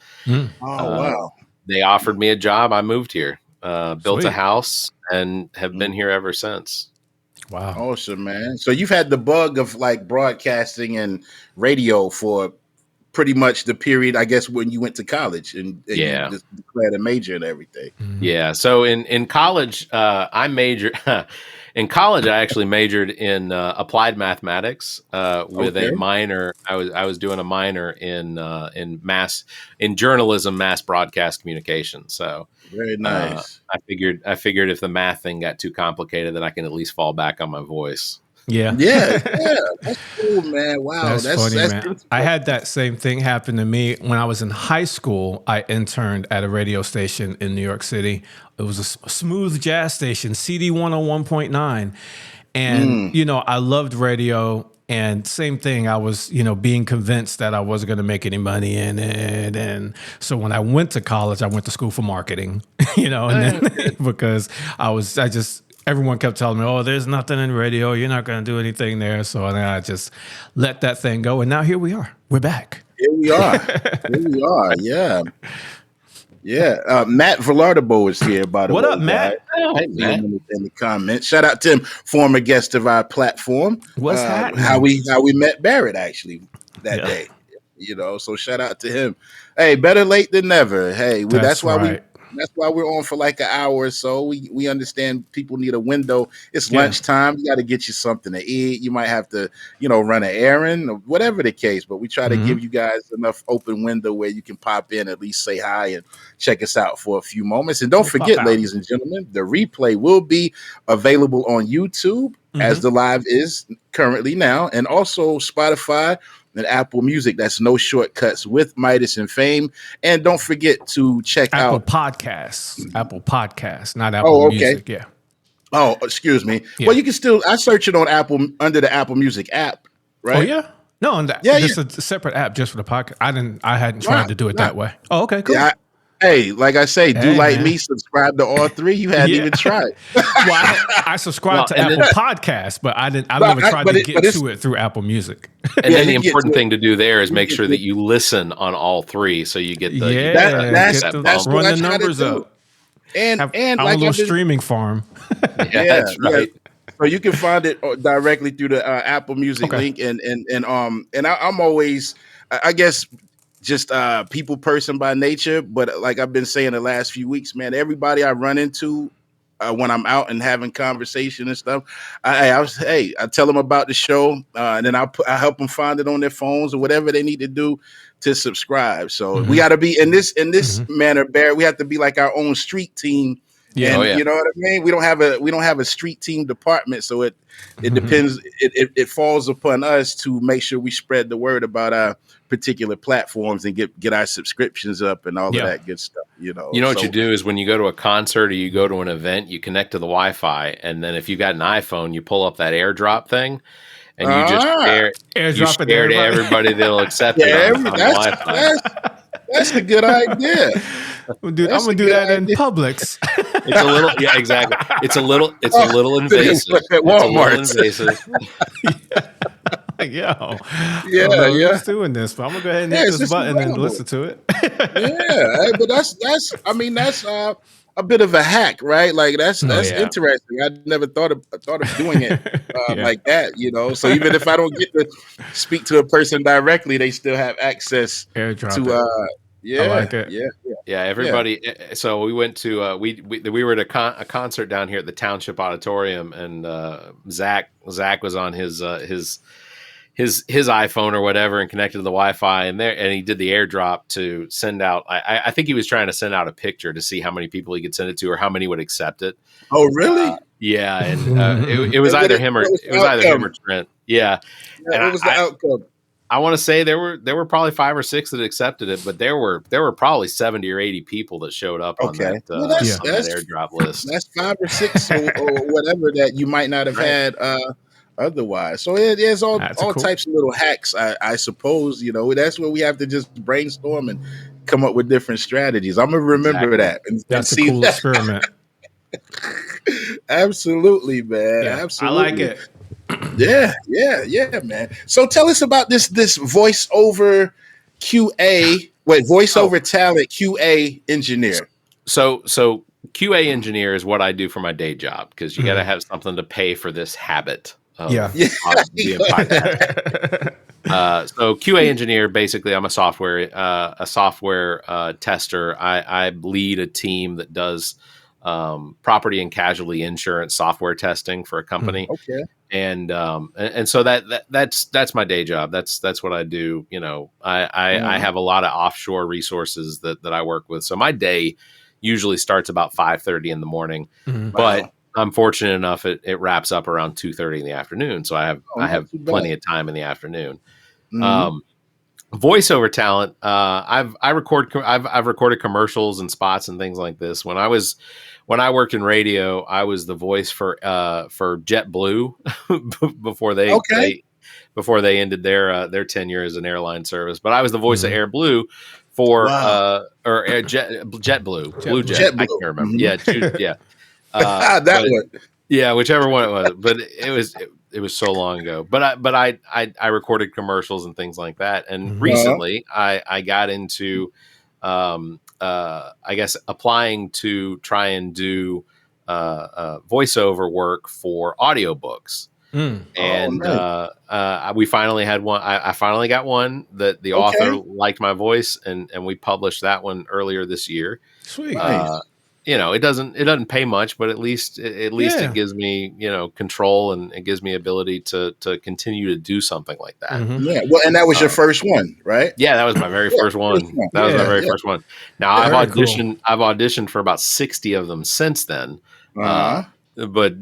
S5: Wow.
S1: They offered me a job. I moved here, built a house, and have been here ever since.
S6: Wow.
S5: Awesome, man. So you've had the bug of like broadcasting and radio for pretty much the period, I guess, when you went to college and you just declared a major and everything.
S1: Yeah. So in college, I majored in college. I actually majored in applied mathematics with a minor. I was doing a minor in journalism, mass broadcast communication. So
S5: very nice.
S1: I figured if the math thing got too complicated, then I can at least fall back on my voice.
S6: Yeah.
S5: That's cool, man. Wow, that's
S6: funny, man.
S5: Beautiful.
S6: I had that same thing happen to me when I was in high school. I interned at a radio station in New York City. It was a smooth jazz station, CD 101.9. And, I loved radio. And same thing, I was, being convinced that I wasn't going to make any money in it. And so when I went to college, I went to school for marketing, and then because everyone kept telling me, oh, there's nothing in radio. You're not going to do anything there. So then I just let that thing go. And now here we are. We're back.
S5: Here we are. Yeah. Yeah. Matt Villardo is here, by the way.
S6: What up, Matt?
S5: Hey, Matt. In the comments. Shout out to him, former guest of our platform.
S6: What's happening?
S5: How we met Barrett actually that day. So shout out to him. Hey, better late than never. Hey, that's why we're on for like an hour or so. We understand people need a window. It's lunchtime. You got to get you something to eat. You might have to, run an errand or whatever the case. But we try to give you guys enough open window where you can pop in, at least say hi and check us out for a few moments. And don't forget, ladies and gentlemen, the replay will be available on YouTube as the live is currently now, and also Spotify and Apple Music. That's No Shortcuts with Midas and Fame. And don't forget to check out
S6: Apple Podcasts, not Apple Music. Yeah.
S5: Oh, excuse me.
S6: Yeah.
S5: Well, you can still, I search it on Apple under the Apple Music app, right?
S6: Oh, yeah. No, it's a separate app just for the podcast. I hadn't tried to do it that way. Oh, okay, cool. Yeah,
S5: hey, like I say, me, subscribe to all three. You hadn't even tried.
S6: Well, I subscribe to Apple Podcasts, but I've never tried to get to it through Apple Music.
S1: And then the important thing to do there is make sure that you listen on all three, so you get the
S5: that's
S6: run the numbers up.
S5: And
S6: I'm like a little streaming farm.
S1: That's right.
S5: So you can find it directly through the Apple Music link, and I'm always, I guess, just people person by nature, but like I've been saying the last few weeks, man, everybody I run into when I'm out and having conversation and stuff, I tell them about the show, and then I help them find it on their phones or whatever they need to do to subscribe. So we got to be in this manner, Barry. We have to be like our own street team And
S1: yeah.
S5: you know what I mean? We don't have a street team department, so it depends. It falls upon us to make sure we spread the word about our particular platforms and get our subscriptions up and all of that good stuff.
S1: You know what you do is when you go to a concert or you go to an event, you connect to the Wi-Fi, and then if you got an iPhone, you pull up that AirDrop thing, and you just share to everybody that'll accept it on Wi-Fi.
S5: That's a good idea.
S6: I'm gonna do that in Publix.
S1: It's a little, yeah, exactly. It's a little invasive.
S5: At Walmart.
S1: It's a little invasive.
S6: Like, yo,
S5: who's
S6: doing this? But I'm gonna go ahead and hit this button and listen to it.
S5: But that's a bit of a hack, right? Like that's interesting. I never thought of doing it like that, you know. So even if I don't get to speak to a person directly, they still have access to I like it.
S1: Yeah, everybody. Yeah. So we went to we were at a concert down here at the Township Auditorium, and Zach was on his iPhone or whatever and connected to the Wi-Fi, and he did the AirDrop to send out. I think he was trying to send out a picture to see how many people he could send it to or how many would accept it.
S5: Oh, really?
S1: Yeah, and it was either him or Trent. Yeah,
S5: and what was the outcome?
S1: I want to say there were probably 5 or 6 that accepted it, but there were probably 70 or 80 people that showed up on that AirDrop list. That's
S5: 5 or 6 or whatever that you might not have had otherwise. So there's all types of little hacks, I suppose. You know, that's where we have to just brainstorm and come up with different strategies. I'm gonna remember that. And
S6: that's a cool experiment.
S5: Absolutely, man.
S6: Yeah,
S5: absolutely.
S6: I like it.
S5: Yeah, man. So tell us about this voiceover voiceover talent QA engineer.
S1: So QA engineer is what I do for my day job, because you got to have something to pay for this habit. So QA engineer, basically, I'm a software tester. I lead a team that does property and casualty insurance software testing for a company.
S5: Okay.
S1: And so that's my day job. That's what I do. You know, I have a lot of offshore resources that I work with. So my day usually starts about 5:30 in the morning, but I'm fortunate enough it wraps up around 2:30 in the afternoon. So I have plenty of time in the afternoon. Voiceover talent. I've recorded commercials and spots and things like this. When I worked in radio, I was the voice for JetBlue before they ended their tenure as an airline service. But I was the voice of AirBlue for JetBlue, Blue Jet. I can't remember. Yeah, one. Yeah, whichever one it was. But it was so long ago. But I recorded commercials and things like that. And recently, I got into I guess applying to try and do voiceover work for audiobooks. And we finally had one. I finally got one that the author liked my voice, and we published that one earlier this year.
S6: Sweet.
S1: You know, it doesn't pay much, but at least it gives me, you know, control, and it gives me ability to continue to do something like that.
S5: Yeah. Well, and that was your first one, right?
S1: Yeah, that was my very first one. That was my very first one. Now I've auditioned for about 60 of them since then. But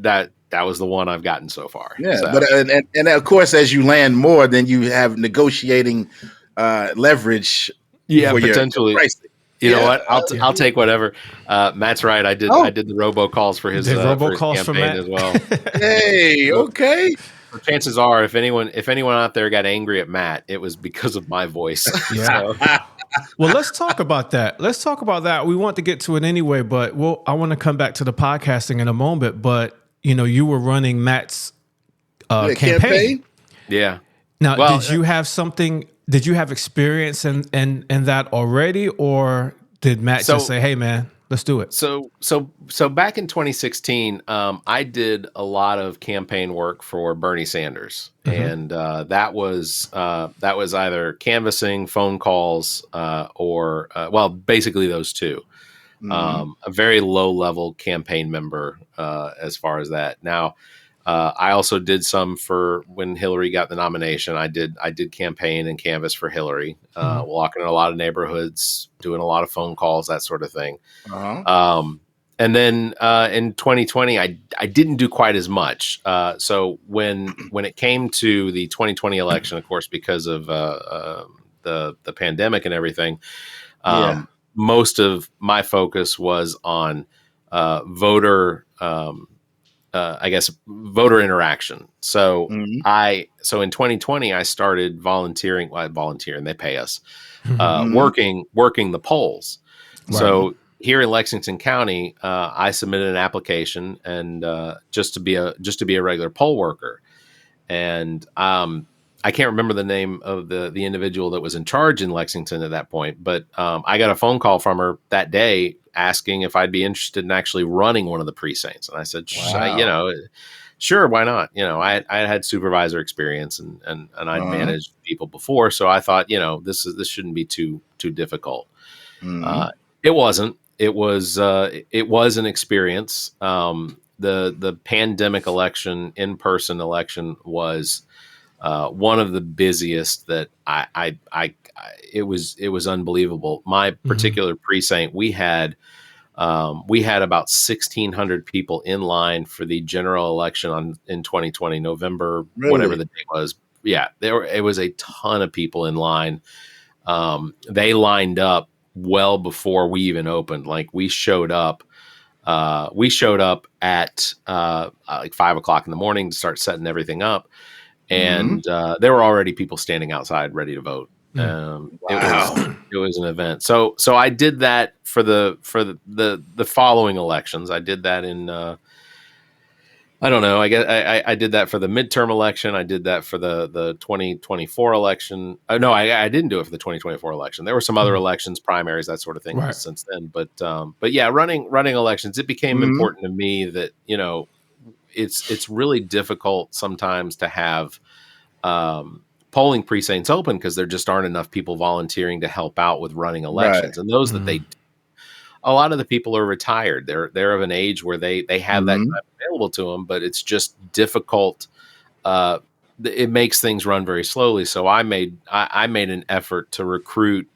S1: that was the one I've gotten so far.
S5: Yeah. So. But and of course, as you land more, then you have negotiating leverage.
S1: Yeah, potentially. Your pricing. You know what? I'll take whatever. Matt's right. I did the robocalls for his campaign as well.
S5: Hey, okay.
S1: Chances are, if anyone out there got angry at Matt, it was because of my voice.
S6: Yeah. Well, let's talk about that. We want to get to it anyway, but I want to come back to the podcasting in a moment. But you know, you were running Matt's campaign.
S1: Yeah.
S6: Now, did you have something? Did you have experience in that already, or did Matt just say, "Hey, man, let's do it"?
S1: So back in 2016, I did a lot of campaign work for Bernie Sanders, and that was either canvassing, phone calls, or basically those two. A very low level campaign member as far as that. Now, I also did some for when Hillary got the nomination. I did campaign and canvass for Hillary, walking in a lot of neighborhoods, doing a lot of phone calls, that sort of thing. And then in 2020, I didn't do quite as much. So when it came to the 2020 election, of course, because of the pandemic and everything, most of my focus was on voter, I guess, voter interaction. So so in 2020, I started volunteering. Well, volunteering, they pay us, working the polls. Right. So here in Lexington County, I submitted an application and just to be a regular poll worker. And I can't remember the name of the individual that was in charge in Lexington at that point, but I got a phone call from her that day asking if I'd be interested in actually running one of the precincts. And I said, sure, why not? I had supervisor experience and I'd managed people before. So I thought, this shouldn't be too difficult. It wasn't. It was an experience. The pandemic election, in-person election, was one of the busiest that it was unbelievable. My particular precinct, we had about 1,600 people in line for the general election in 2020, November, whatever the date was. Yeah, it was a ton of people in line. They lined up well before we even opened. Like we showed up at like 5 o'clock in the morning to start setting everything up. And there were already people standing outside ready to vote. It was an event. So I did that for the following elections. I did that in I don't know. I guess I did that for the midterm election. I did that for the 2024 election. No, I didn't do it for the 2024 election. There were some other elections, primaries, that sort of thing since then. But yeah, running elections, it became important to me that it's really difficult sometimes to have polling precincts open because there just aren't enough people volunteering to help out with running elections. And those that they do, a lot of the people are retired. They're of an age where they have that time available to them, but it's just difficult. It makes things run very slowly. So I made an effort to recruit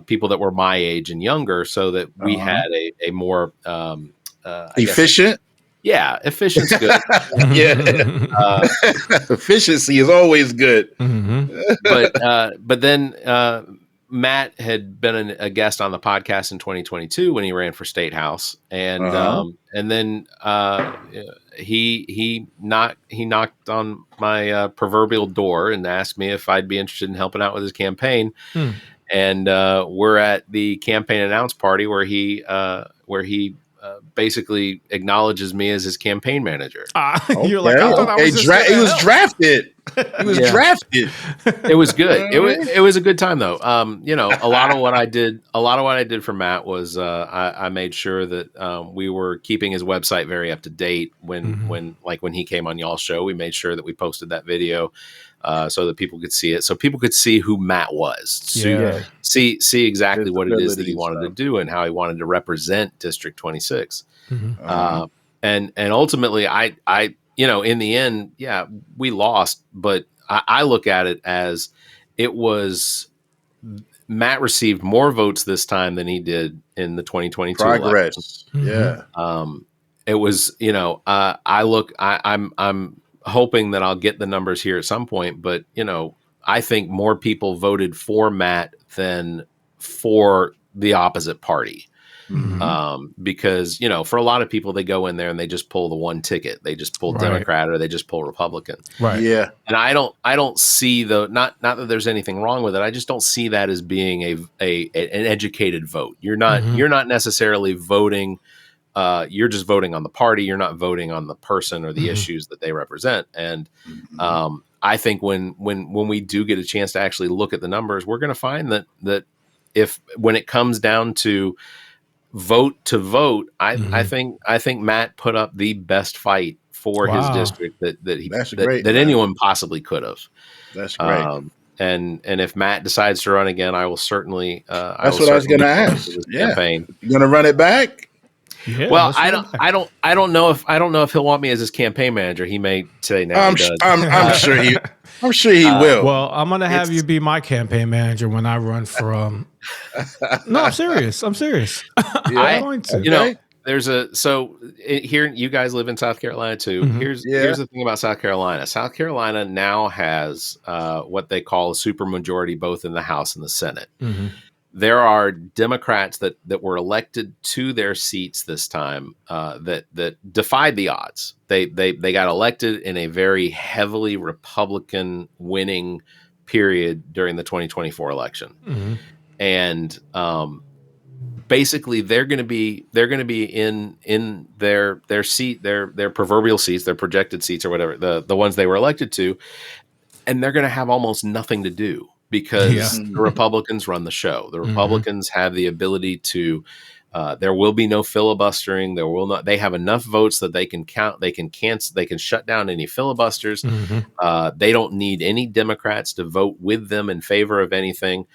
S1: people that were my age and younger so that we had a more
S5: efficient.
S1: Yeah, efficiency's good.
S5: Efficiency is always good.
S1: But then Matt had been a guest on the podcast in 2022 when he ran for State House, and then he knocked on my proverbial door and asked me if I'd be interested in helping out with his campaign. And we're at the campaign announce party where he basically acknowledges me as his campain manager.
S6: You're like, I thought I was
S5: he was drafted. He was drafted.
S1: It was good. It was a good time though. A lot of what I did for Matt was I made sure that we were keeping his website very up to date. When he came on y'all's show, we made sure that we posted that video so that people could see it, so people could see who Matt was. See exactly what it is that he wanted to do and how he wanted to represent District 26. And ultimately, I in the end, we lost, but I look at it as it was Matt received more votes this time than he did in the 2022
S5: progress.
S1: Election. It was, I'm hoping that I'll get the numbers here at some point, but I think more people voted for Matt than for the opposite party. Because, for a lot of people, they go in there and they just pull the one ticket. They just pull Democrat or they just pull Republican.
S6: Right.
S5: Yeah.
S1: And I don't see not that there's anything wrong with it. I just don't see that as being an educated vote. You're not necessarily voting. You're just voting on the party. You're not voting on the person or the issues that they represent. And I think when we do get a chance to actually look at the numbers, we're going to find that when it comes down to vote to vote, I think Matt put up the best fight for his district that anyone possibly could have.
S5: That's great.
S1: And if Matt decides to run again, I will certainly.
S5: That's what I was going to ask.
S1: Campaign.
S5: You going to run it back?
S6: Yeah,
S1: well, I don't know if he'll want me as his campaign manager. He may say now.
S5: I'm sure he will.
S6: Well, I'm gonna have you be my campaign manager when I run for. No, I'm serious. I'm going to.
S1: Here you guys live in South Carolina too. Here's the thing about South Carolina. South Carolina now has what they call a supermajority both in the House and the Senate. There are Democrats that were elected to their seats this time that defied the odds. They got elected in a very heavily Republican winning period during the 2024 election, and basically they're going to be in their seat, their proverbial seats, their projected seats or whatever, the ones they were elected to, and they're going to have almost nothing to do because the Republicans run the show. The Republicans have the ability to there will be no filibustering. They have enough votes that they can count. They can cancel. They can shut down any filibusters. They don't need any Democrats to vote with them in favor of anything.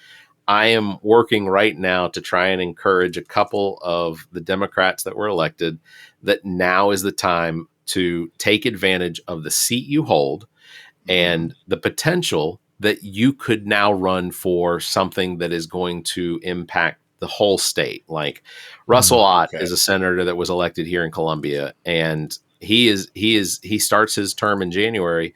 S1: I am working right now to try and encourage a couple of the Democrats that were elected that now is the time to take advantage of the seat you hold and the potential that you could now run for something that is going to impact the whole state. Like Russell Ott is a senator that was elected here in Columbia, and he starts his term in January,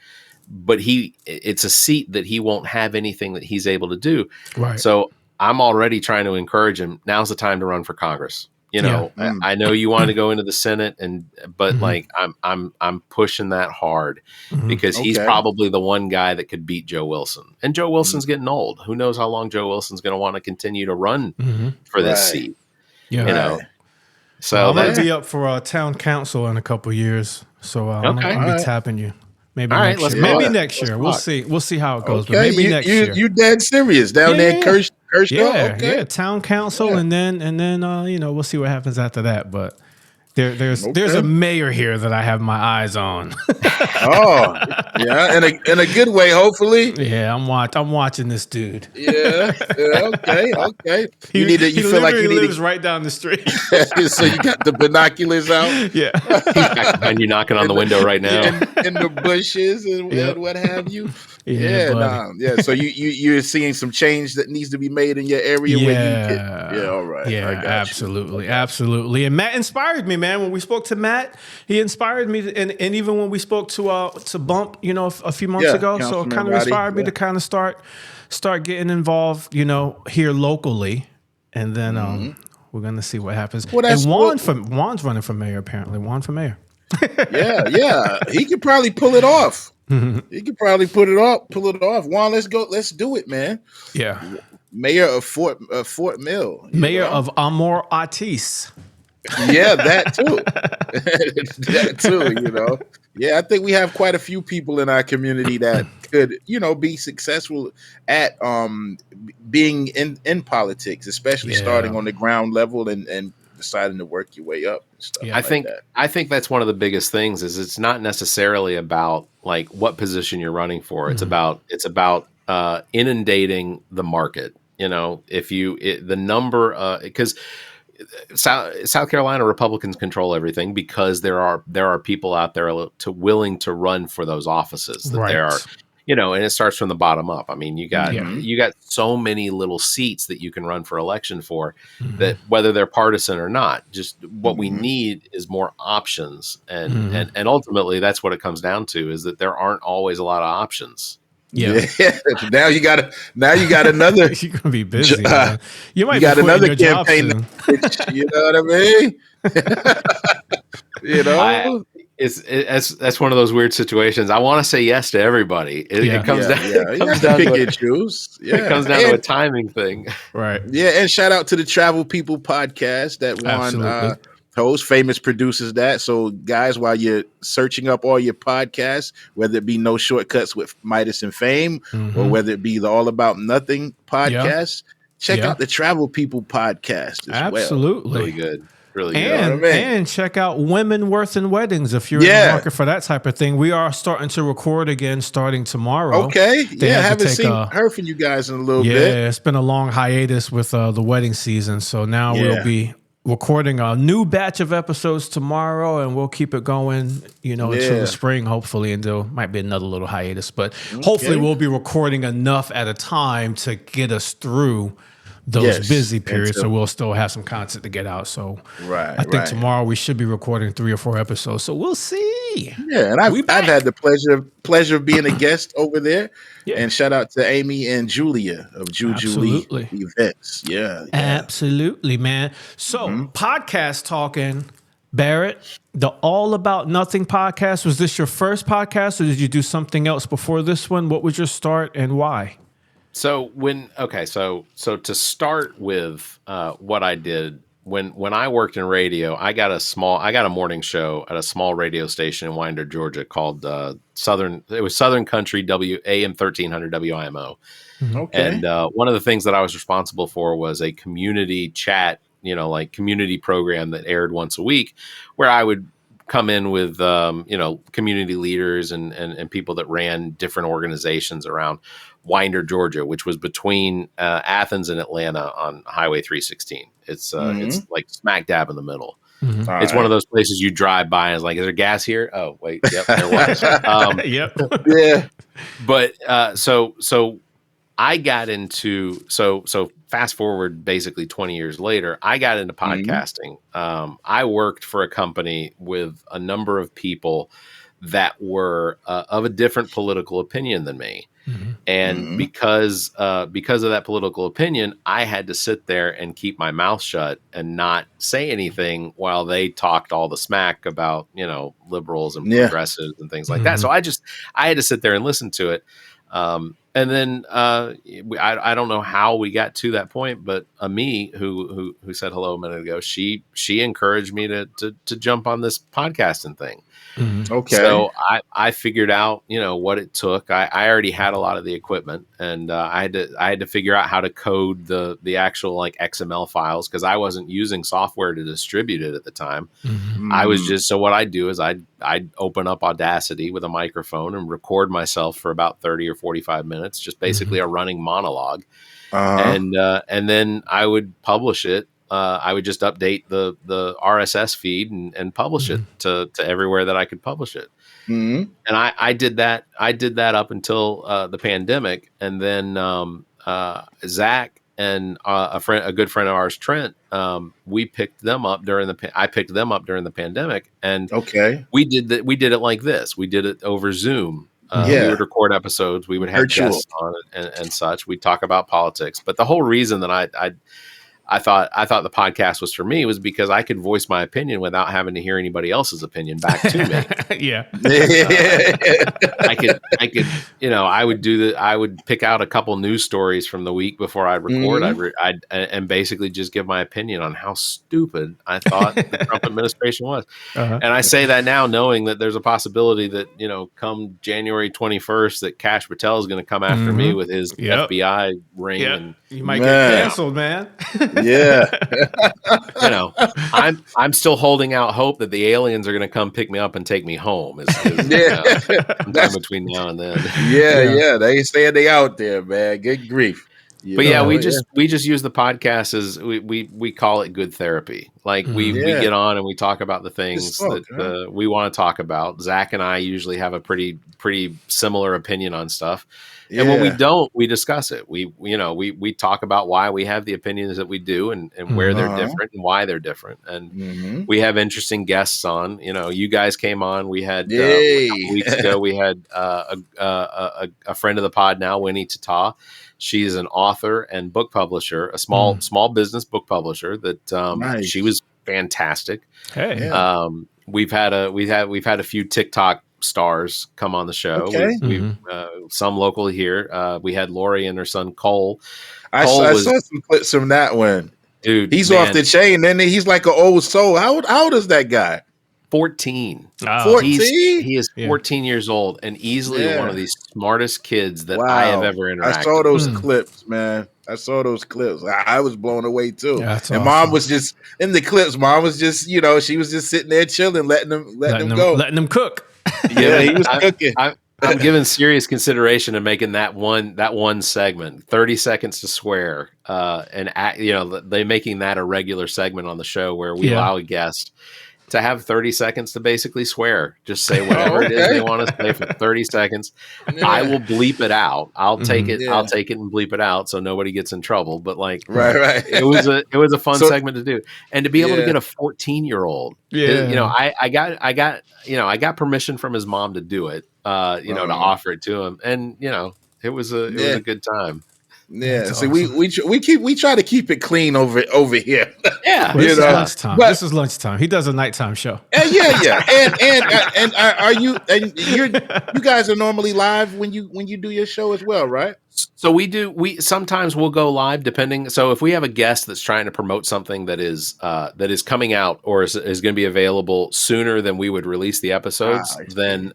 S1: but it's a seat that he won't have anything that he's able to do. Right. So I'm already trying to encourage him. Now's the time to run for Congress. I know you want to go into the Senate, but like I'm pushing that hard because he's probably the one guy that could beat Joe Wilson. And Joe Wilson's getting old. Who knows how long Joe Wilson's going to want to continue to run for this seat? Yeah. So
S6: I'm going to be up for town council in a couple of years. So I'm going to be tapping you. Maybe next year. Maybe next year. We'll see. We'll see how it goes. But maybe next year.
S5: You dead serious down there in Kershaw?
S6: Yeah, town council, and then we'll see what happens after that. But there's a mayor here that I have my eyes on.
S5: Oh, yeah, in a good way, hopefully.
S6: Yeah, I'm watching this dude.
S5: Yeah, okay.
S6: You feel like he lives right down the street.
S5: So you got the binoculars out.
S6: Yeah,
S1: and you're knocking on the window right now
S5: in the bushes and what have you. Yeah. So you're seeing some change that needs to be made in your area. All right.
S6: Yeah, absolutely. And Matt inspired me, man. When we spoke to Matt, he inspired me, and even when we spoke to Bump, a few months ago, so it kind of inspired me to kind of start getting involved, here locally, and then we're gonna see what happens. And Juan's running for mayor apparently. Juan for mayor.
S5: yeah, he could probably pull it off. He could probably pull it off. Juan, let's go. Let's do it, man.
S6: Yeah.
S5: Mayor of Fort Mill.
S6: Mayor of Amor Artis.
S5: Yeah, that too. That too, Yeah, I think we have quite a few people in our community that could, be successful at being in politics, especially starting on the ground level and deciding to work your way up and stuff.
S1: Yeah, I think that's one of the biggest things is it's not necessarily about like what position you're running for. It's about inundating the market. The number because South Carolina Republicans control everything because there are people out there willing to run for those offices that there are. And it starts from the bottom up. I mean, you got so many little seats that you can run for election for that whether they're partisan or not, just what we need is more options. And ultimately that's what it comes down to is that there aren't always a lot of options.
S5: Yeah. Now you got another.
S6: You're gonna be busy. You might
S5: got another campaign. You know what I mean?
S1: That's one of those weird situations. I want to say yes to everybody. It comes down. It comes down to
S5: pick and choose. Yeah.
S1: It comes down to a timing thing,
S6: right?
S5: Yeah, and shout out to the Travel People podcast that Juan host, famous produces that. So, guys, while you're searching up all your podcasts, whether it be No Shortcuts with Midas and Fame, or whether it be the All About Nothing podcast, check out the Travel People podcast as well.
S6: Absolutely,
S1: really good. Really
S6: good. And check out Women Worth in Weddings if you're in the market for that type of thing. We are starting to record again starting tomorrow.
S5: Okay. I haven't heard from you guys in a little bit.
S6: Yeah, it's been a long hiatus with the wedding season. So now we'll be recording a new batch of episodes tomorrow, and we'll keep it going, until the spring, hopefully, and there might be another little hiatus. But hopefully we'll be recording enough at a time to get us through those busy
S5: And
S6: periods. So we'll still have some content to get out. So I think
S5: right.
S6: tomorrow we should be recording 3 or 4 episodes. So we'll see.
S5: Yeah, and I've had the pleasure of being a guest over there.
S6: Yeah.
S5: And shout out to Amy and Julia of Julie Events. Yeah.
S6: Absolutely, man. So podcast talking, Barrett, the All About Nothing podcast. Was this your first podcast, or did you do something else before this one? What was your start and why?
S1: So so to start with what I did when I worked in radio, I got a morning show at a small radio station in Winder, Georgia called Southern Country AM 1300 WIMO.
S5: Okay.
S1: And one of the things that I was responsible for was a community chat, like community program that aired once a week, where I would come in with community leaders and people that ran different organizations around Winder, Georgia, which was between Athens and Atlanta on Highway 316. It's like smack dab in the middle. It's one of those places you drive by and it's like, is there gas here? Oh, wait, yep, there was.
S6: Yep.
S5: Yeah.
S1: But so I got into so fast forward basically 20 years later, I got into podcasting. I worked for a company with a number of people that were of a different political opinion than me. And because of that political opinion, I had to sit there and keep my mouth shut and not say anything while they talked all the smack about, liberals and progressives and things like that. So I had to sit there and listen to it. And then I don't know how we got to that point, but Ami, who said hello a minute ago, she encouraged me to jump on this podcasting thing.
S5: Okay.
S1: So I figured out, what it took. I already had a lot of the equipment, and I had to figure out how to code the actual like XML files, because I wasn't using software to distribute it at the time. I was so what I do is I'd open up Audacity with a microphone and record myself for about 30 or 45 minutes, just basically a running monologue. And then I would publish it. I would just update the RSS feed and publish it to everywhere that I could publish it. And I did that. I did that up until the pandemic, and then Zach and a good friend of ours, Trent, we picked them up I picked them up during the pandemic, and we did it like this. We did it over Zoom. We would record episodes. We would have guests on and such. We'd talk about politics. But the whole reason that I thought the podcast was for me was because I could voice my opinion without having to hear anybody else's opinion back to me.
S6: Yeah.
S1: I could, I would pick out a couple news stories from the week before I'd record. I'd basically just give my opinion on how stupid I thought the Trump administration was. And I say that now knowing that there's a possibility that, come January 21st, that Kash Patel is going to come after me with his FBI ring. And
S6: you might get canceled, man.
S5: Yeah.
S1: I'm still holding out hope that the aliens are going to come pick me up and take me home. Sometime between now and then.
S5: Yeah. They ain't saying they out there, man. Good grief.
S1: We just use the podcast as we call it good therapy. Like we get on and we talk about the things that we want to talk about. Zach and I usually have a pretty similar opinion on stuff. And when we don't, we discuss it. We talk about why we have the opinions that we do and where they're different and why they're different. And we have interesting guests on. You guys came on. We had a couple weeks ago. We had a friend of the pod now, Winnie Tata. She's an author and book publisher, a small business book publisher. That she was fantastic.
S6: Hey,
S1: we've had a few TikTok stars come on the show. We've some locally here. We had Lori and her son Cole.
S5: I saw some clips from that one.
S1: Dude,
S5: he's off the chain. Then he's like an old soul. How old is that guy?
S1: 14.
S5: 14?
S1: He is 14 years old and easily one of the smartest kids that I have ever interacted with.
S5: I saw those clips, man. I saw those clips. I was blown away too.
S6: Yeah,
S5: and awesome. Mom was just in the clips. Mom was just, she was just sitting there chilling, letting them go,
S6: letting them cook.
S5: Yeah, he was cooking.
S1: I'm giving serious consideration to making that one segment 30 seconds to swear, and they making that a regular segment on the show where we allow a guest. to have 30 seconds to basically swear. Just say whatever it is they want to say for 30 seconds.
S5: Yeah.
S1: I will bleep it out. I'll take it.
S5: Yeah.
S1: I'll take it and bleep it out so nobody gets in trouble. But like,
S5: Right.
S1: it was a fun segment to do, and to be able to get a 14-year-old.
S6: Yeah.
S1: You know, I got permission from his mom to do it. To offer it to him, and it was a good time.
S5: Yeah,
S6: That's
S5: see,
S6: awesome.
S5: we try to keep it clean over here.
S1: Yeah,
S6: Well, this is lunchtime. This is lunchtime. He does a nighttime show.
S5: Yeah. And are you guys are normally live when you do your show as well, right?
S1: So we sometimes we'll go live depending. So if we have a guest that's trying to promote something that is coming out or is going to be available sooner than we would release the episodes, then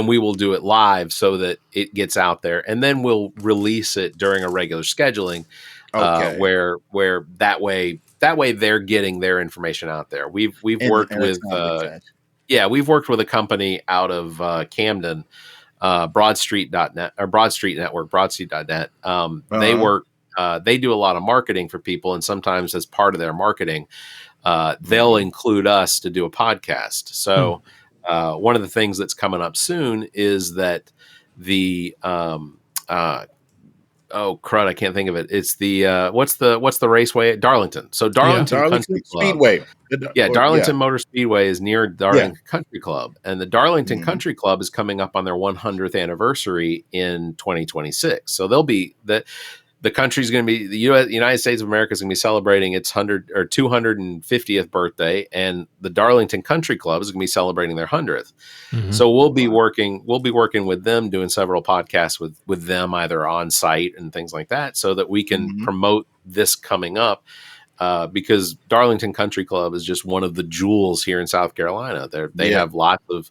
S1: we will do it live so that it gets out there, and then we'll release it during a regular scheduling, where that way they're getting their information out there. We've worked with we've worked with a company out of Camden. Broadstreet.net or Broadstreet Network, Broadstreet.net. They do a lot of marketing for people, and sometimes as part of their marketing, they'll include us to do a podcast. So one of the things that's coming up soon is that the I can't think of it. It's the what's the raceway at Darlington? So Darlington Country Club.
S5: Speedway.
S1: Darlington Motor Speedway is near Darlington Country Club, and the Darlington Country Club is coming up on their 100th anniversary in 2026. So they'll be the country's going to be the United States of America is going to be celebrating its 250th birthday, and the Darlington Country Club is going to be celebrating their 100th. Mm-hmm. So we'll be working with them, doing several podcasts with them either on site and things like that, so that we can promote this coming up. Because Darlington Country Club is just one of the jewels here in South Carolina. They have lots of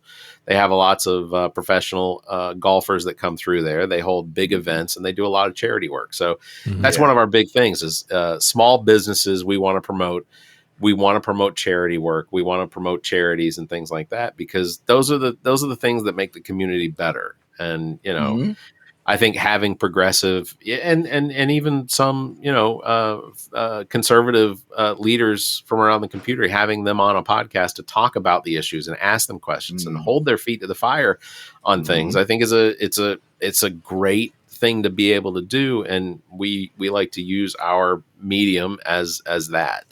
S1: professional golfers that come through there. They hold big events and they do a lot of charity work. So that's one of our big things is small businesses we want to promote. We want to promote charity work. We want to promote charities and things like that, because those are the things that make the community better. And I think having progressive and even some conservative leaders from around the community, having them on a podcast to talk about the issues and ask them questions and hold their feet to the fire on things, I think it's a great thing to be able to do, and we like to use our medium as that.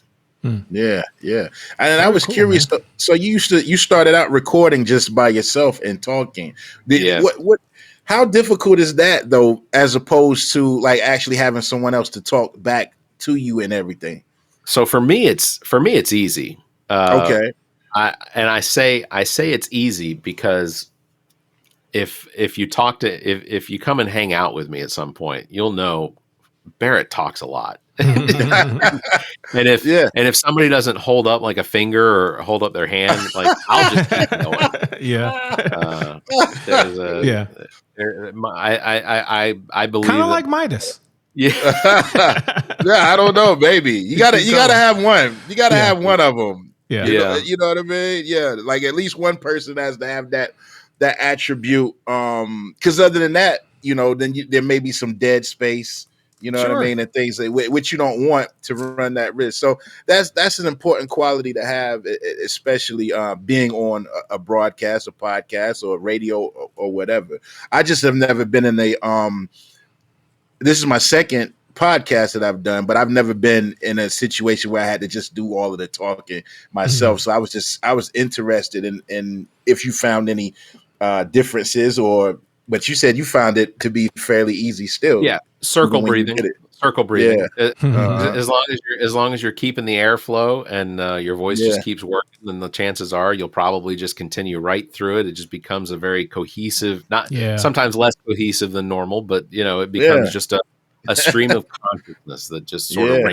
S5: Yeah. And I was curious. So you started out recording just by yourself and talking. What? How difficult is that though, as opposed to like actually having someone else to talk back to you and everything?
S1: So for me, it's easy.
S5: Okay.
S1: I say it's easy because if you if you come and hang out with me at some point, you'll know Barrett talks a lot. and if somebody doesn't hold up like a finger or hold up their hand, like I'll just keep going. I believe
S6: kind of like Midas.
S5: Yeah, I don't know, baby. You gotta have one. You gotta have one of them. You know what I mean? Yeah, like at least one person has to have that attribute. Because other than that, then there may be some dead space. You know what I mean? And things which you don't want to run that risk. So that's an important quality to have, especially being on a broadcast, a podcast, or radio or whatever. I just have never been in a this is my second podcast that I've done, but I've never been in a situation where I had to just do all of the talking myself. So I was interested in if you found any differences but you said you found it to be fairly easy still.
S1: Yeah. Circle breathing.
S5: Yeah.
S1: As long as you're keeping the airflow and your voice just keeps working, then the chances are you'll probably just continue right through it. It just becomes a very cohesive, sometimes less cohesive than normal, but it becomes just a stream of consciousness that just sort of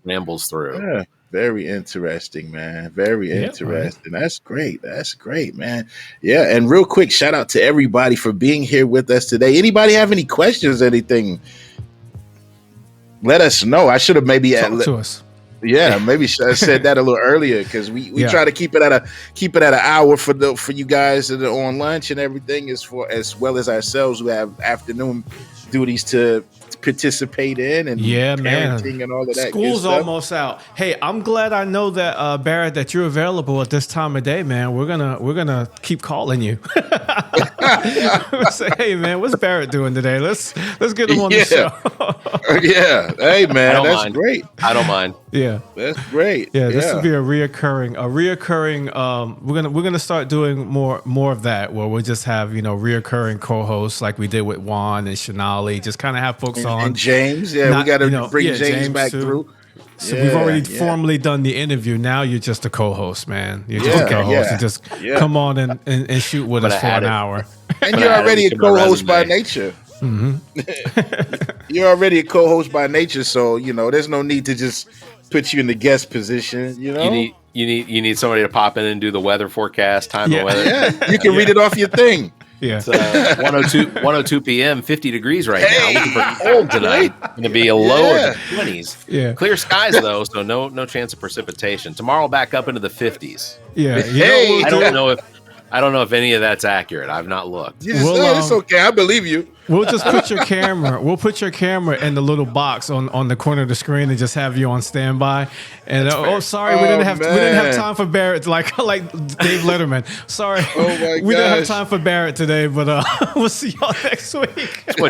S1: rambles through.
S5: Yeah. Very interesting, man. Very interesting. That's great. That's great, man. Yeah. And real quick, shout out to everybody for being here with us today. Anybody have any questions, anything? Let us know. I should have maybe
S6: talk to us.
S5: Yeah, maybe I said that a little earlier because we try to keep it at an hour for you guys that are on lunch and everything, as well as ourselves who have afternoon duties to participate in, and parenting and all of that.
S6: School's almost out. Hey, I'm glad I know that Barrett, that you're available at this time of day, man. We're gonna keep calling you. Say, hey man, what's Barrett doing today? Let's get him on the show.
S5: Yeah. Hey man, that's great.
S1: I don't mind.
S6: Yeah,
S5: that's great.
S6: Yeah, this will be a reoccurring. We're gonna start doing more of that, where we'll just have reoccurring co-hosts like we did with Juan and Shanali. Just kind of have folks on.
S5: And James, we got to bring James back through.
S6: So we've already formally done the interview. Now you're just a co-host, man. You're just a co-host. You just come on and shoot with us for an hour.
S5: And you're already a co-host by nature.
S6: Mm-hmm.
S5: You're already a co-host by nature, so there's no need to just put you in the guest position. You
S1: need somebody to pop in and do the weather forecast, time the weather.
S5: Yeah, you can read it off your thing.
S6: Yeah,
S1: it's 102 p.m., 50 degrees right now. Looking for cold tonight. Going to be a low of the 20s.
S6: Yeah,
S1: clear skies though, so no chance of precipitation. Tomorrow back up into the 50s.
S6: Yeah,
S1: I don't know if any of that's accurate. I've not looked.
S5: It's okay. I believe you.
S6: We'll just put your camera. We'll put your camera in the little box on the corner of the screen and just have you on standby. And sorry, we didn't have time for Barrett, like Dave Letterman. Sorry, we didn't have time for Barrett today, but we'll see y'all next week.
S1: That's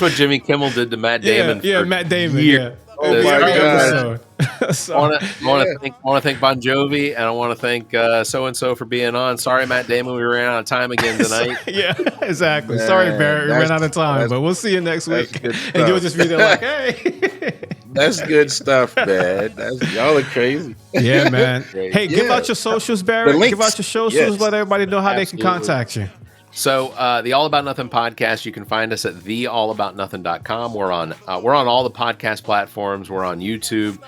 S1: what Jimmy Kimmel did to Matt Damon.
S6: Yeah, Matt Damon. Yeah.
S5: Oh my God!
S1: I want to thank Bon Jovi, and I want to thank so and so for being on. Sorry, Matt Damon, we ran out of time again tonight.
S6: Yeah, exactly. Man, sorry, Barrett, we ran out of time, but we'll see you next week. And you'll just be there like, hey.
S5: That's good stuff, man. Y'all are crazy.
S6: Yeah, man. Hey, give out your socials, Barrett. Give out your socials. Let everybody know how they can contact you.
S1: So the All About Nothing podcast, you can find us at theallaboutnothing.com. We're on all the podcast platforms. We're on YouTube.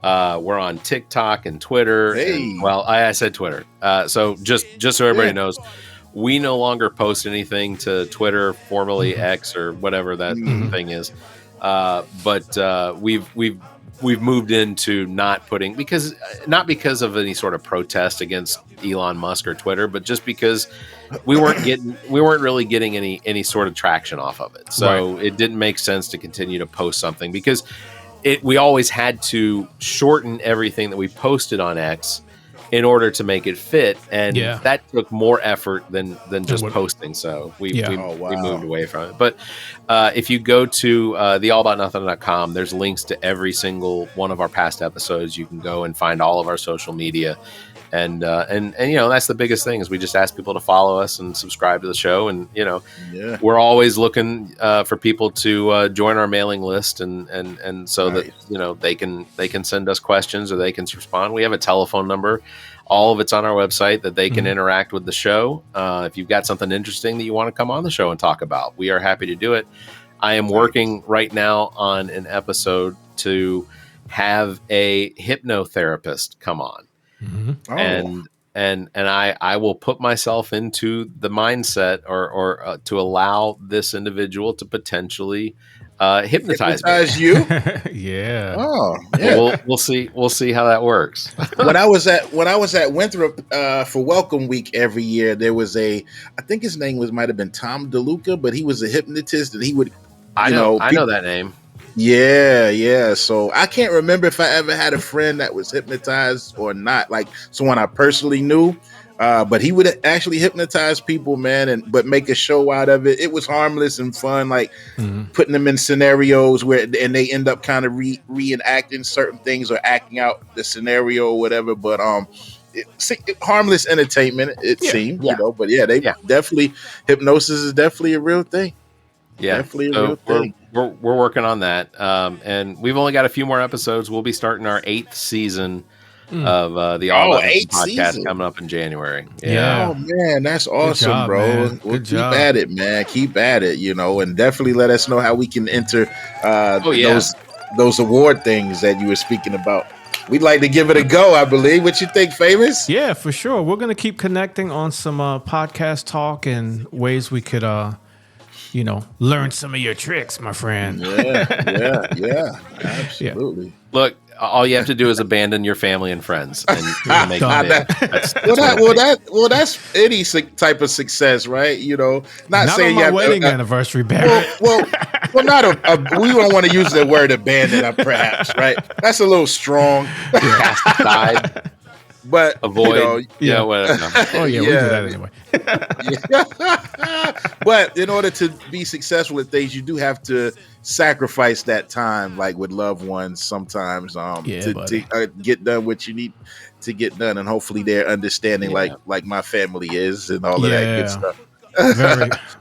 S1: We're on TikTok and Twitter.
S5: Hey.
S1: I said Twitter. So just so everybody knows, we no longer post anything to Twitter, formerly X or whatever that thing is. But we've moved into not because of any sort of protest against Elon Musk or Twitter, but just because we weren't really getting any sort of traction off of it. So It didn't make sense to continue to post something because we always had to shorten everything that we posted on X in order to make it fit, and that took more effort than just posting. So we moved away from it. But if you go to theallaboutnothing.com, there's links to every single one of our past episodes. You can go and find all of our social media, and that's the biggest thing is we just ask people to follow us and subscribe to the show, and we're always looking for people to join our mailing list, and so that they can send us questions or they can respond. We have a telephone number. All of it's on our website that they can interact with the show. If you've got something interesting that you want to come on the show and talk about, we are happy to do it. I am working right now on an episode to have a hypnotherapist come on. And I will put myself into the mindset or to allow this individual to potentially hypnoctize
S5: you.
S6: Yeah.
S5: Oh, yeah.
S1: We'll see how that works.
S5: When I was at Winthrop for Welcome Week every year, there was I think his name might have been Tom DeLuca, but he was a hypnotist, and he would. I know that name. Yeah. So I can't remember if I ever had a friend that was hypnotized or not, like someone I personally knew. But he would actually hypnotize people, man, but make a show out of it. It was harmless and fun, like putting them in scenarios and they end up kind of reenacting certain things or acting out the scenario or whatever. But harmless entertainment, it seemed, But definitely hypnosis is definitely a real thing.
S1: Yeah,
S5: definitely a real thing.
S1: We're working on that, and we've only got a few more episodes. We'll be starting our 8th season of the All About Nothing podcast coming up in January.
S5: Yeah. Oh man, that's awesome, job, bro.
S6: Man.
S5: We'll keep at it, man. Keep at it, and definitely let us know how we can enter those award things that you were speaking about. We'd like to give it a go, I believe. What you think, Famous?
S6: Yeah, for sure. We're going to keep connecting on some podcast talk and ways we could learn some of your tricks, my friend.
S5: Yeah, absolutely.
S1: Look, all you have to do is abandon your family and friends, and you make
S6: Done.
S1: it.
S5: That's any type of success, right? Not saying
S6: on my
S5: you have
S6: wedding anniversary, Barrett.
S5: Well, not we don't want to use the word abandon, perhaps, right? That's a little strong.
S1: Cast aside,
S5: but
S1: avoid. Whatever.
S6: Oh yeah, we do that anyway.
S5: But in order to be successful at things, you do have to sacrifice that time, like with loved ones, sometimes to get done what you need to get done, and hopefully they're understanding, like my family is, and all of that good stuff.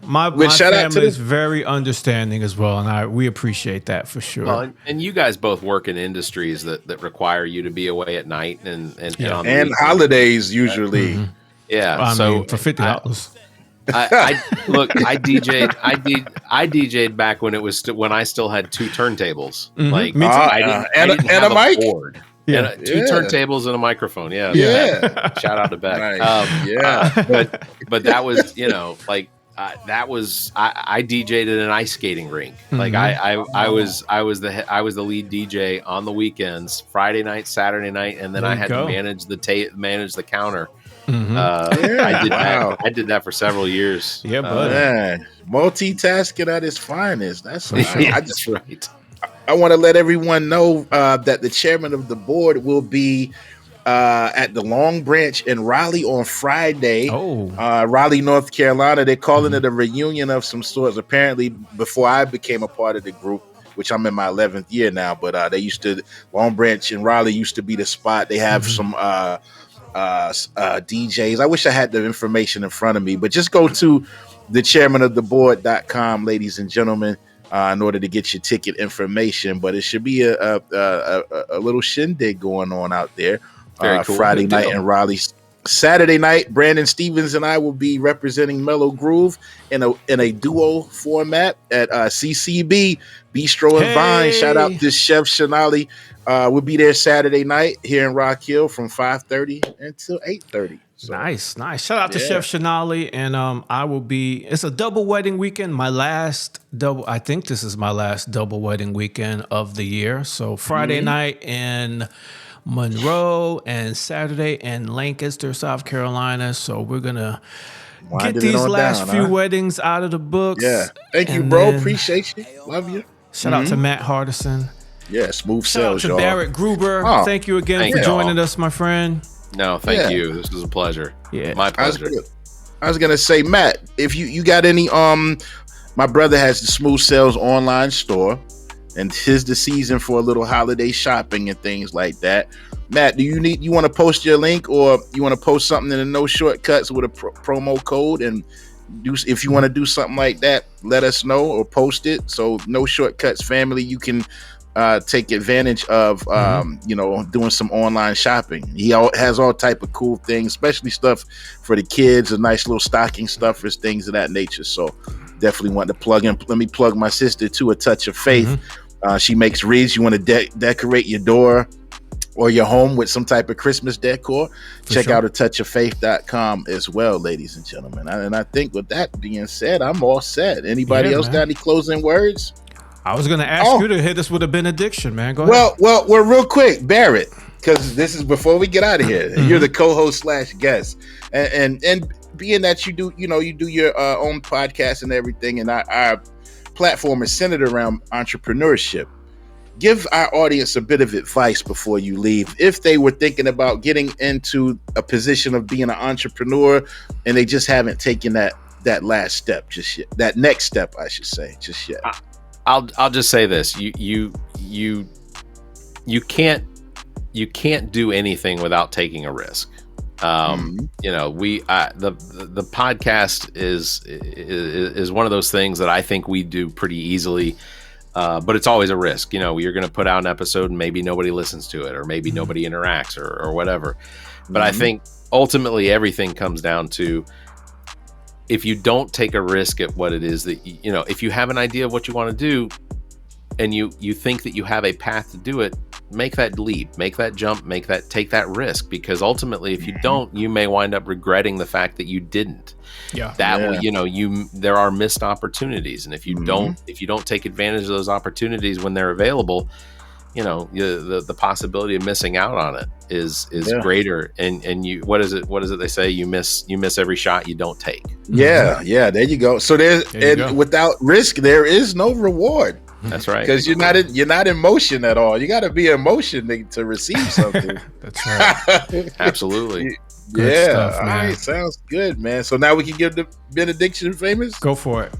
S6: My family is very understanding as well, and we appreciate that for sure.
S1: Well, and you guys both work in industries that require you to be away at night and
S5: holidays usually.
S1: Mm-hmm. Yeah,
S6: I mean, for $50.
S1: I DJ'd back when when I still had 2 turntables,
S6: Me too.
S1: I didn't have
S5: a mic.
S1: Board.
S6: Yeah.
S1: And 2 turntables and a microphone. Yeah. Shout out to Beck.
S5: Nice.
S1: But that was I DJ'd at an ice skating rink. Like I was the lead DJ on the weekends, Friday night, Saturday night, and then I had to manage the counter. I did that for several years.
S6: Yeah, buddy.
S5: Multitasking at its finest. That's nice.
S1: That's right.
S5: I want to let everyone know that the chairman of the board will be at the Long Branch in Raleigh on Friday. Raleigh, North Carolina. They're calling it a reunion of some sorts. Apparently, before I became a part of the group, which I'm in my 11th year now, but Long Branch in Raleigh used to be the spot. They have some DJs. I wish I had the information in front of me, but just go to thechairmanoftheboard.com, ladies and gentlemen, in order to get your ticket information. But it should be a little shindig going on out there. Cool. Friday night in Raleigh. Saturday night, Brandon Stevens and I will be representing Mellow Groove in a duo format at CCB Bistro and Vine. Shout out to Chef Shanali. We'll be there Saturday night here in Rock Hill from 5:30 until 8:30. So,
S6: nice. Shout out to Chef Shanali, and I will be. It's a double wedding weekend. I think this is my last double wedding weekend of the year. So Friday night in Monroe and Saturday in Lancaster, South Carolina. So we're gonna get these last few weddings out of the books.
S5: Yeah, thank you, bro. Appreciate you. Love you.
S6: Shout out to Matt Hardison.
S5: Yeah, smooth
S6: Shout
S5: sales,
S6: out to
S5: y'all.
S6: Barrett Gruber. Thank you again for joining us, my friend.
S1: No, thank you. This was a pleasure.
S6: Yeah,
S1: my pleasure.
S5: I was gonna say, Matt, if you got any, my brother has the Smooth Sales online store, and 'tis the season for a little holiday shopping and things like that. Matt, you want to post your link, or you want to post something in the No Shortcuts with a promo code? And if you want to do something like that, let us know or post it. So No Shortcuts family, you can take advantage of doing some online shopping. He has all type of cool things, especially stuff for the kids, a nice little stocking stuffers, things of that nature. So definitely want to plug in. Let me plug my sister too, A Touch of Faith. She makes wreaths. You want to decorate your door or your home with some type of Christmas decor, check out atouchoffaith.com as well, ladies and gentlemen. And I think with that being said, I'm all set. Anybody else got any closing words?
S6: I was going to ask you to hit us with a benediction, man. Go ahead.
S5: Well, real quick, Barrett, because this is before we get out of here. You're the co-host / guest, and being that you do your own podcast and everything, and our platform is centered around entrepreneurship. Give our audience a bit of advice before you leave. If they were thinking about getting into a position of being an entrepreneur and they just haven't taken that last step just yet, that next step, I should say, just yet.
S1: I'll just say this: you can't do anything without taking a risk. The podcast is one of those things that I think we do pretty easily. But it's always a risk. You're going to put out an episode and maybe nobody listens to it, or maybe nobody interacts or whatever. But I think ultimately everything comes down to, if you don't take a risk at what it is that, if you have an idea of what you want to do and you think that you have a path to do it, make that leap, make that jump, take that risk, because ultimately if you don't, you may wind up regretting the fact that you didn't. There are missed opportunities, and if you don't take advantage of those opportunities when they're available, the possibility of missing out on it is greater. And you, what is it they say, you miss every shot you don't take.
S5: There you go. So without risk there is no reward.
S1: That's right,
S5: because you're not in motion at all. You got to be in motion to receive something.
S6: That's right.
S1: Absolutely.
S6: Good stuff,
S5: all
S6: man.
S5: right, sounds good, man. So now we can give the benediction, Famous.
S6: Go for it.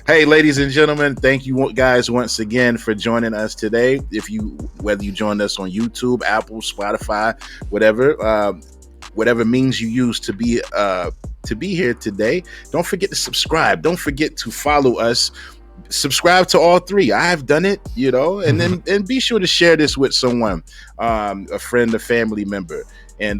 S5: Hey, ladies and gentlemen, thank you guys once again for joining us today. Whether you joined us on YouTube, Apple, Spotify, whatever means you use to be here today, don't forget to subscribe. Don't forget to follow us. Subscribe to all three. I've done it, and then be sure to share this with someone, a friend, a family member. And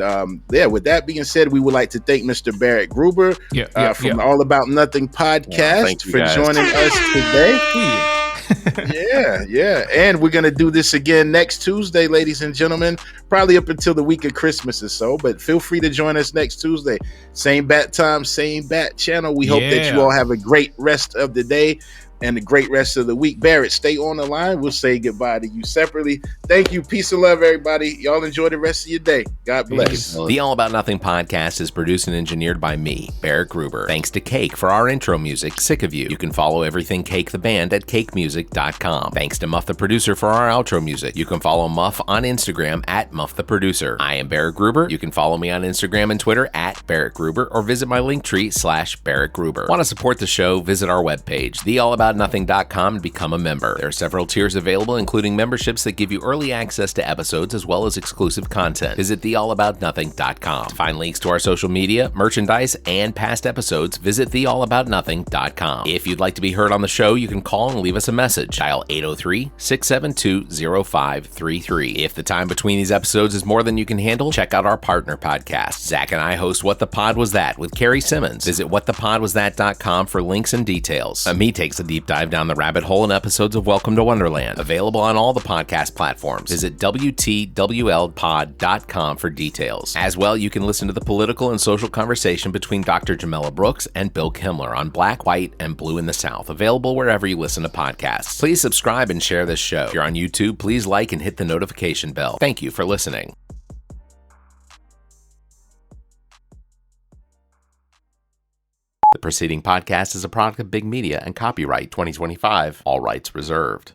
S5: with that being said, we would like to thank Mr. Barrett Gruber from the All About Nothing podcast for joining us today. And we're going to do this again next Tuesday, ladies and gentlemen, probably up until the week of Christmas or so, but feel free to join us next Tuesday. Same bat time, same bat channel. We hope that you all have a great rest of the day and a great rest of the week. Barrett, stay on the line. We'll say goodbye to you separately. Thank you. Peace and love, everybody. Y'all enjoy the rest of your day. God bless.
S1: The All About Nothing podcast is produced and engineered by me, Barrett Gruber. Thanks to Cake for our intro music, Sick of You. You can follow everything Cake the band at cakemusic.com. Thanks to Muff the producer for our outro music. You can follow Muff on Instagram at Muff the producer. I am Barrett Gruber. You can follow me on Instagram and Twitter at Barrett Gruber, or visit my Linktree /Barrett Gruber. Want to support the show? Visit our webpage, theallaboutnothing.com, and become a member. There are several tiers available, including memberships that give you early access to episodes as well as exclusive content. Visit theallaboutnothing.com. To find links to our social media, merchandise, and past episodes, visit theallaboutnothing.com. If you'd like to be heard on the show, you can call and leave us a message. Dial 803-672-0533. If the time between these episodes is more than you can handle, check out our partner podcast. Zach and I host What the Pod Was That with Carrie Simmons. Visit whatthepodwasthat.com for links and details. Me takes a deep dive down the rabbit hole in episodes of Welcome to Wonderland. Available on all the podcast platforms. Visit WTWLpod.com for details. As well, you can listen to the political and social conversation between Dr. Jamela Brooks and Bill Kimmler on Black, White, and Blue in the South. Available wherever you listen to podcasts. Please subscribe and share this show. If you're on YouTube, please like and hit the notification bell. Thank you for listening. The preceding podcast is a product of Big Media and copyright 2025, all rights reserved.